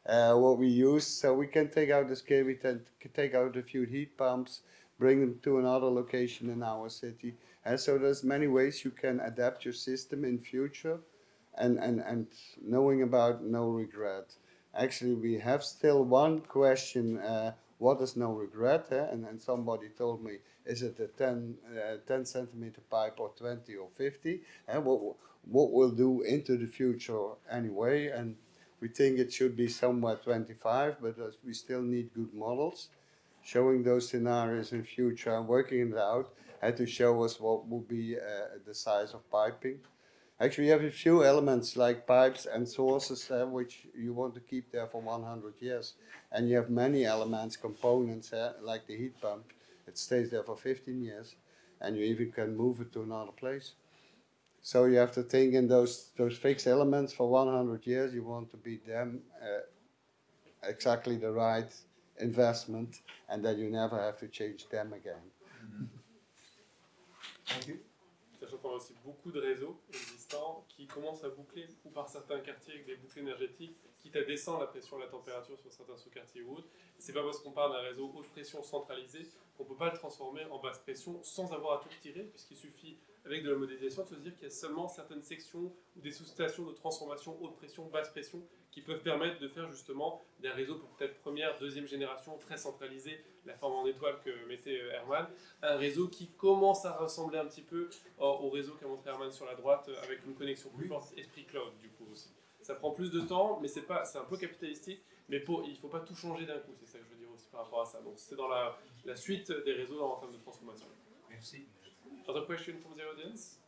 S14: what we used. So we can take out the skid, we can take out a few heat pumps, bring them to another location in our city. And so there's many ways you can adapt your system in future, and knowing about no regret. Actually, we have still one question. What is no regret? And somebody told me, is it a 10 centimeter pipe or 20 or 50? And what we'll do into the future anyway. And we think it should be somewhere 25, but we still need good models showing those scenarios in future and working it out, and to show us what will be the size of piping. Actually, you have a few elements like pipes and sources which you want to keep there for 100 years. And you have many elements, components, like the heat pump. It stays there for 15 years, and you even can move it to another place. So you have to think in those fixed elements for 100 years. You want to be them exactly the right investment, and that you never have to change them again.
S1: Thank you. Sachant qu'on a aussi beaucoup de réseaux existants qui commencent à boucler, ou par certains quartiers avec des boucles énergétiques, quitte à descendre la pression, la température sur certains sous-quartiers ou autres. C'est pas parce qu'on parle d'un réseau haute pression centralisé qu'on ne peut pas le transformer en basse pression sans avoir à tout retirer, puisqu'il suffit, avec de la modélisation, de se dire qu'il y a seulement certaines sections ou des sous-stations de transformation haute pression, basse pression qui peuvent permettre de faire justement des réseaux peut-être première, deuxième génération très centralisés, la forme en étoile que mettait Herman, un réseau qui commence à ressembler un petit peu au réseau qu'a montré Herman sur la droite, avec une connexion plus forte, esprit cloud du coup aussi. Ça prend plus de temps, mais c'est un peu capitalistique, mais il ne faut pas tout changer d'un coup, c'est ça que je veux dire aussi par rapport à ça. Donc c'est dans la suite des réseaux en termes de transformation.
S11: Merci.
S1: Other question from the audience?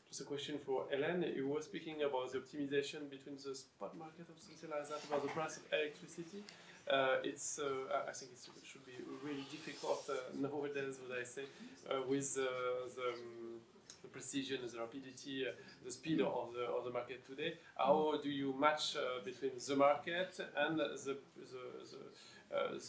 S1: Just a question for Hélène. You were speaking about the optimization between the spot market or something like that, about the price of electricity. I think it should be really difficult nowadays, what I say, with the precision, the rapidity, the speed of the market today. How do you match between the market and the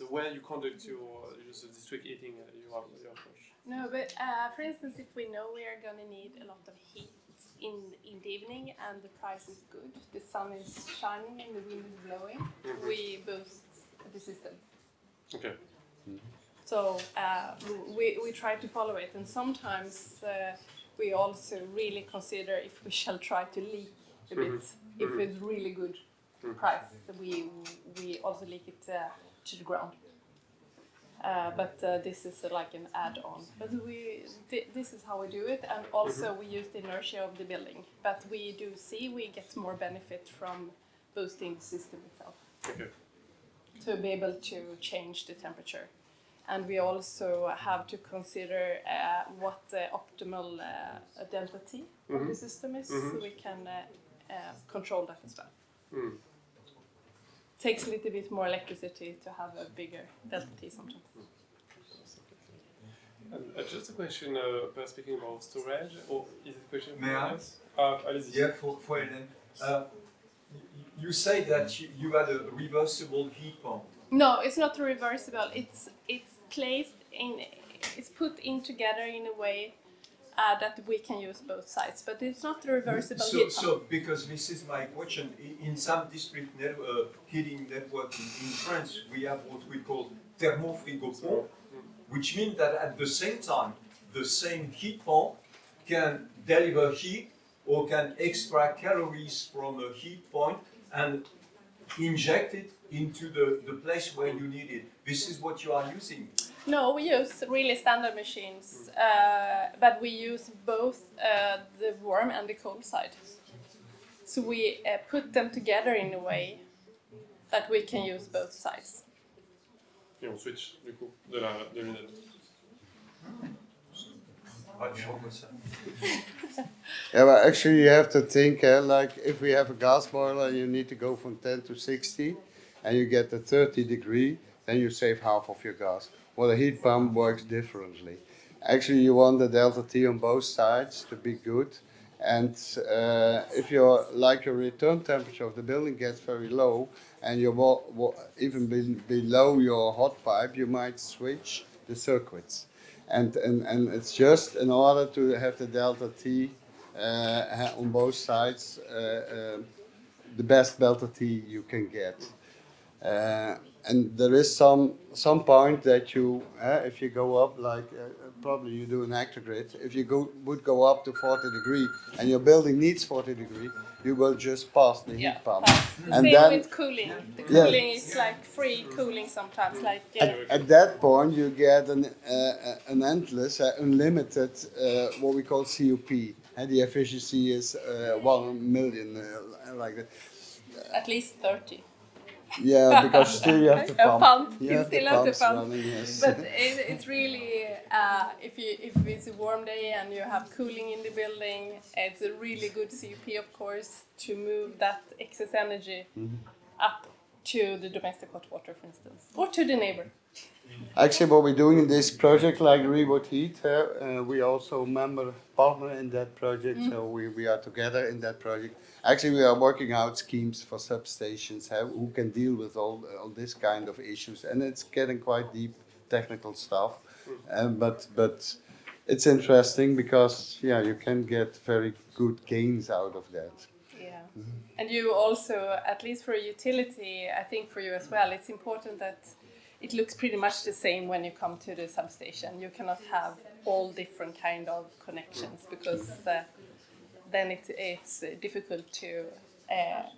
S1: way you conduct your district heating, your approach?
S15: No, but for instance, if we know we are going to need a lot of heat in the evening and the price is good, the sun is shining and the wind is blowing, we boost the system.
S1: Okay.
S15: So we try to follow it, and sometimes we also really consider if we shall try to leak a bit. If it's really good price, we also leak it to the ground. But this is like an add-on. But this is how we do it, and also we use the inertia of the building. But we do see we get more benefit from boosting the system itself.
S1: Okay.
S15: To be able to change the temperature. And we also have to consider what the optimal delta T of the system is, so we can control that as well. Takes a little bit more electricity to have a bigger delta T sometimes.
S1: Just a question, speaking about storage, or is it a question for
S11: May I?
S1: Allez-y.
S11: Yeah, for Hélène. you say that you had a reversible heat pump.
S15: No, it's not reversible. It's placed in, it's put in together in a way that we can use both sides, but it's not a reversible heat pump.
S11: So, because this is my question, in some district heating network in France, we have what we call thermofrigo pump, which means that at the same time, the same heat pump can deliver heat or can extract calories from a heat point and inject it into the place where you need it. This is what you are using.
S15: No, we use really standard machines, but we use both the warm and the cold side. So we put them together in a way that we can use both sides.
S1: Et on switch du coup de l'une à l'autre.
S14: Yeah, well, actually, you have to think like if we have a gas boiler, you need to go from 10 to 60, and you get the 30 degree, then you save half of your gas. Well, a heat pump works differently. Actually, you want the delta T on both sides to be good, and if your return temperature of the building gets very low, and you're even below your hot pipe, you might switch the circuits. And it's just in order to have the delta T on both sides, the best delta T you can get. And there is some point that you, if you go up, like probably you do an actogrid, if you would go up to 40 degrees and your building needs 40 degrees, you will just pass the heat pump.
S15: And same then, with cooling. The cooling is like free cooling sometimes. Like
S14: at that point, you get an endless, unlimited, what we call CUP. And the efficiency is 1 million, like that.
S15: At least 30.
S14: Yeah, because still you have to pump.
S15: You still have to pump.
S14: Running, yes.
S15: But it's really, if it's a warm day and you have cooling in the building, it's a really good CUP, of course, to move that excess energy up to the domestic hot water, for instance, or to the neighbor.
S14: Actually, what we're doing in this project, like Reboot Heat, we also member partner in that project, so we are together in that project. Actually, we are working out schemes for substations who can deal with all this kind of issues, and it's getting quite deep technical stuff. But it's interesting because you can get very good gains out of that.
S15: Yeah, and you also, at least for a utility, I think for you as well, it's important that it looks pretty much the same when you come to the substation. You cannot have all different kind of connections because then it's difficult to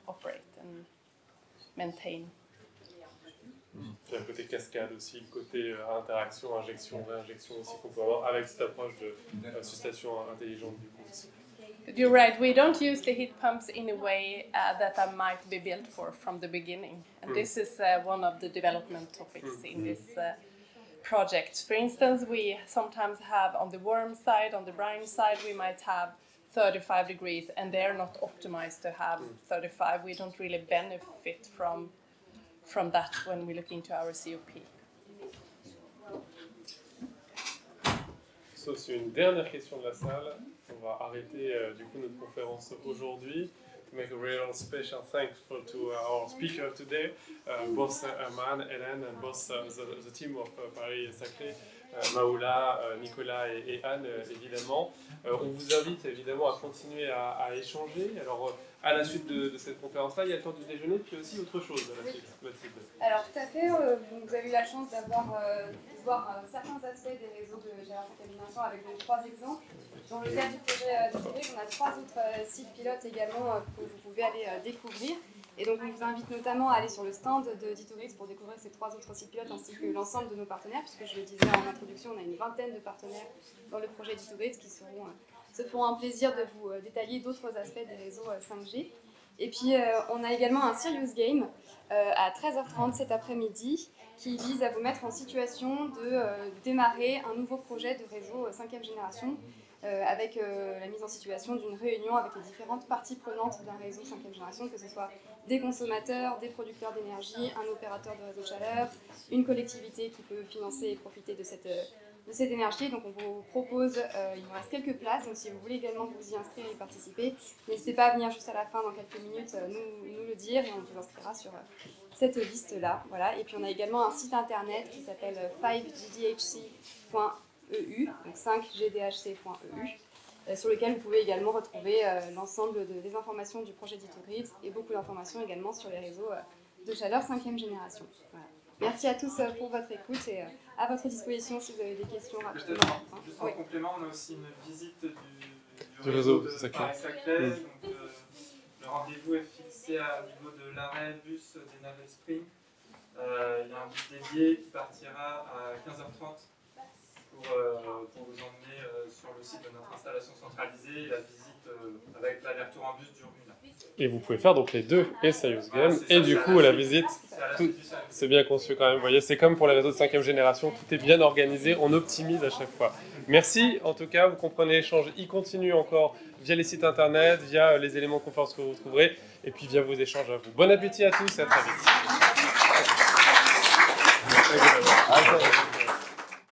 S15: operate and maintain.
S1: Il y a le côté cascade aussi, le côté interaction, injection, réinjection aussi qu'on peut avoir avec cette approche de station intelligente du coup aussi.
S15: You're right, we don't use the heat pumps in a way that might be built for from the beginning. And this is one of the development topics in this project. For instance, we sometimes have on the warm side, on the brine side, we might have 35 degrees and they're not optimized to have 35. We don't really benefit from that when we look into our COP.
S1: Sauf si une dernière question de la salle, on va arrêter du coup notre conférence aujourd'hui. To make a real special thanks to our speaker today, both Herman, Hélène, and both the team of Paris-Saclay, Maoula, Nicolas et Anne, évidemment. On vous invite évidemment à continuer à échanger. Alors, à la suite de cette conférence-là, il y a le temps du déjeuner, puis aussi autre chose à la suite, Mathilde.
S2: Alors, tout à fait. Vous avez eu la chance de voir certains aspects des réseaux de génération combination avec donc 3 exemples. Dans le cadre du projet D2GRIDS, on a 3 autres sites pilotes également que vous pouvez aller découvrir. Et donc, on vous invite notamment à aller sur le stand de D2GRIDS pour découvrir ces 3 autres sites pilotes ainsi que l'ensemble de nos partenaires, puisque je le disais en introduction, on a une vingtaine de partenaires dans le projet D2GRIDS qui se feront un plaisir de vous détailler d'autres aspects des réseaux 5G. Et puis, on a également un Serious Game à 13h30 cet après-midi qui vise à vous mettre en situation de démarrer un nouveau projet de réseau 5e génération avec la mise en situation d'une réunion avec les différentes parties prenantes d'un réseau 5e génération, que ce soit des consommateurs, des producteurs d'énergie, un opérateur de réseau de chaleur, une collectivité qui peut financer et profiter de cette de cette énergie. Donc on vous propose, il nous reste quelques places, donc si vous voulez également vous y inscrire et y participer, n'hésitez pas à venir juste à la fin dans quelques minutes nous le dire et on vous inscrira sur cette liste-là. Voilà. Et puis on a également un site internet qui s'appelle 5gdhc.eu, donc 5gdhc.eu, sur lequel vous pouvez également retrouver l'ensemble des informations du projet D2GRIDS et beaucoup d'informations également sur les réseaux de chaleur 5e génération. Voilà. Merci à tous pour votre écoute et à votre disposition si vous avez des questions rapidement.
S3: Juste en complément, on a aussi une visite du
S1: réseau
S3: de
S1: Saclay.
S3: Paris-Saclay. Le rendez-vous est fixé au niveau de l'arrêt bus des Navelles Spring. Il y a un bus dédié qui partira à 15h30 pour vous emmener sur le site de notre installation centralisée et la visite avec l'aller-retour en bus dure 1 heure.
S1: Et vous pouvez faire donc les deux, et Serious Game, et du coup la visite, c'est bien conçu quand même. Vous voyez, c'est comme pour les réseaux de 5e génération, tout est bien organisé, on optimise à chaque fois. Merci, en tout cas, vous comprenez l'échange, il continue encore via les sites internet, via les éléments de conférence que vous trouverez, et puis via vos échanges à vous. Bon appétit à tous et à très vite.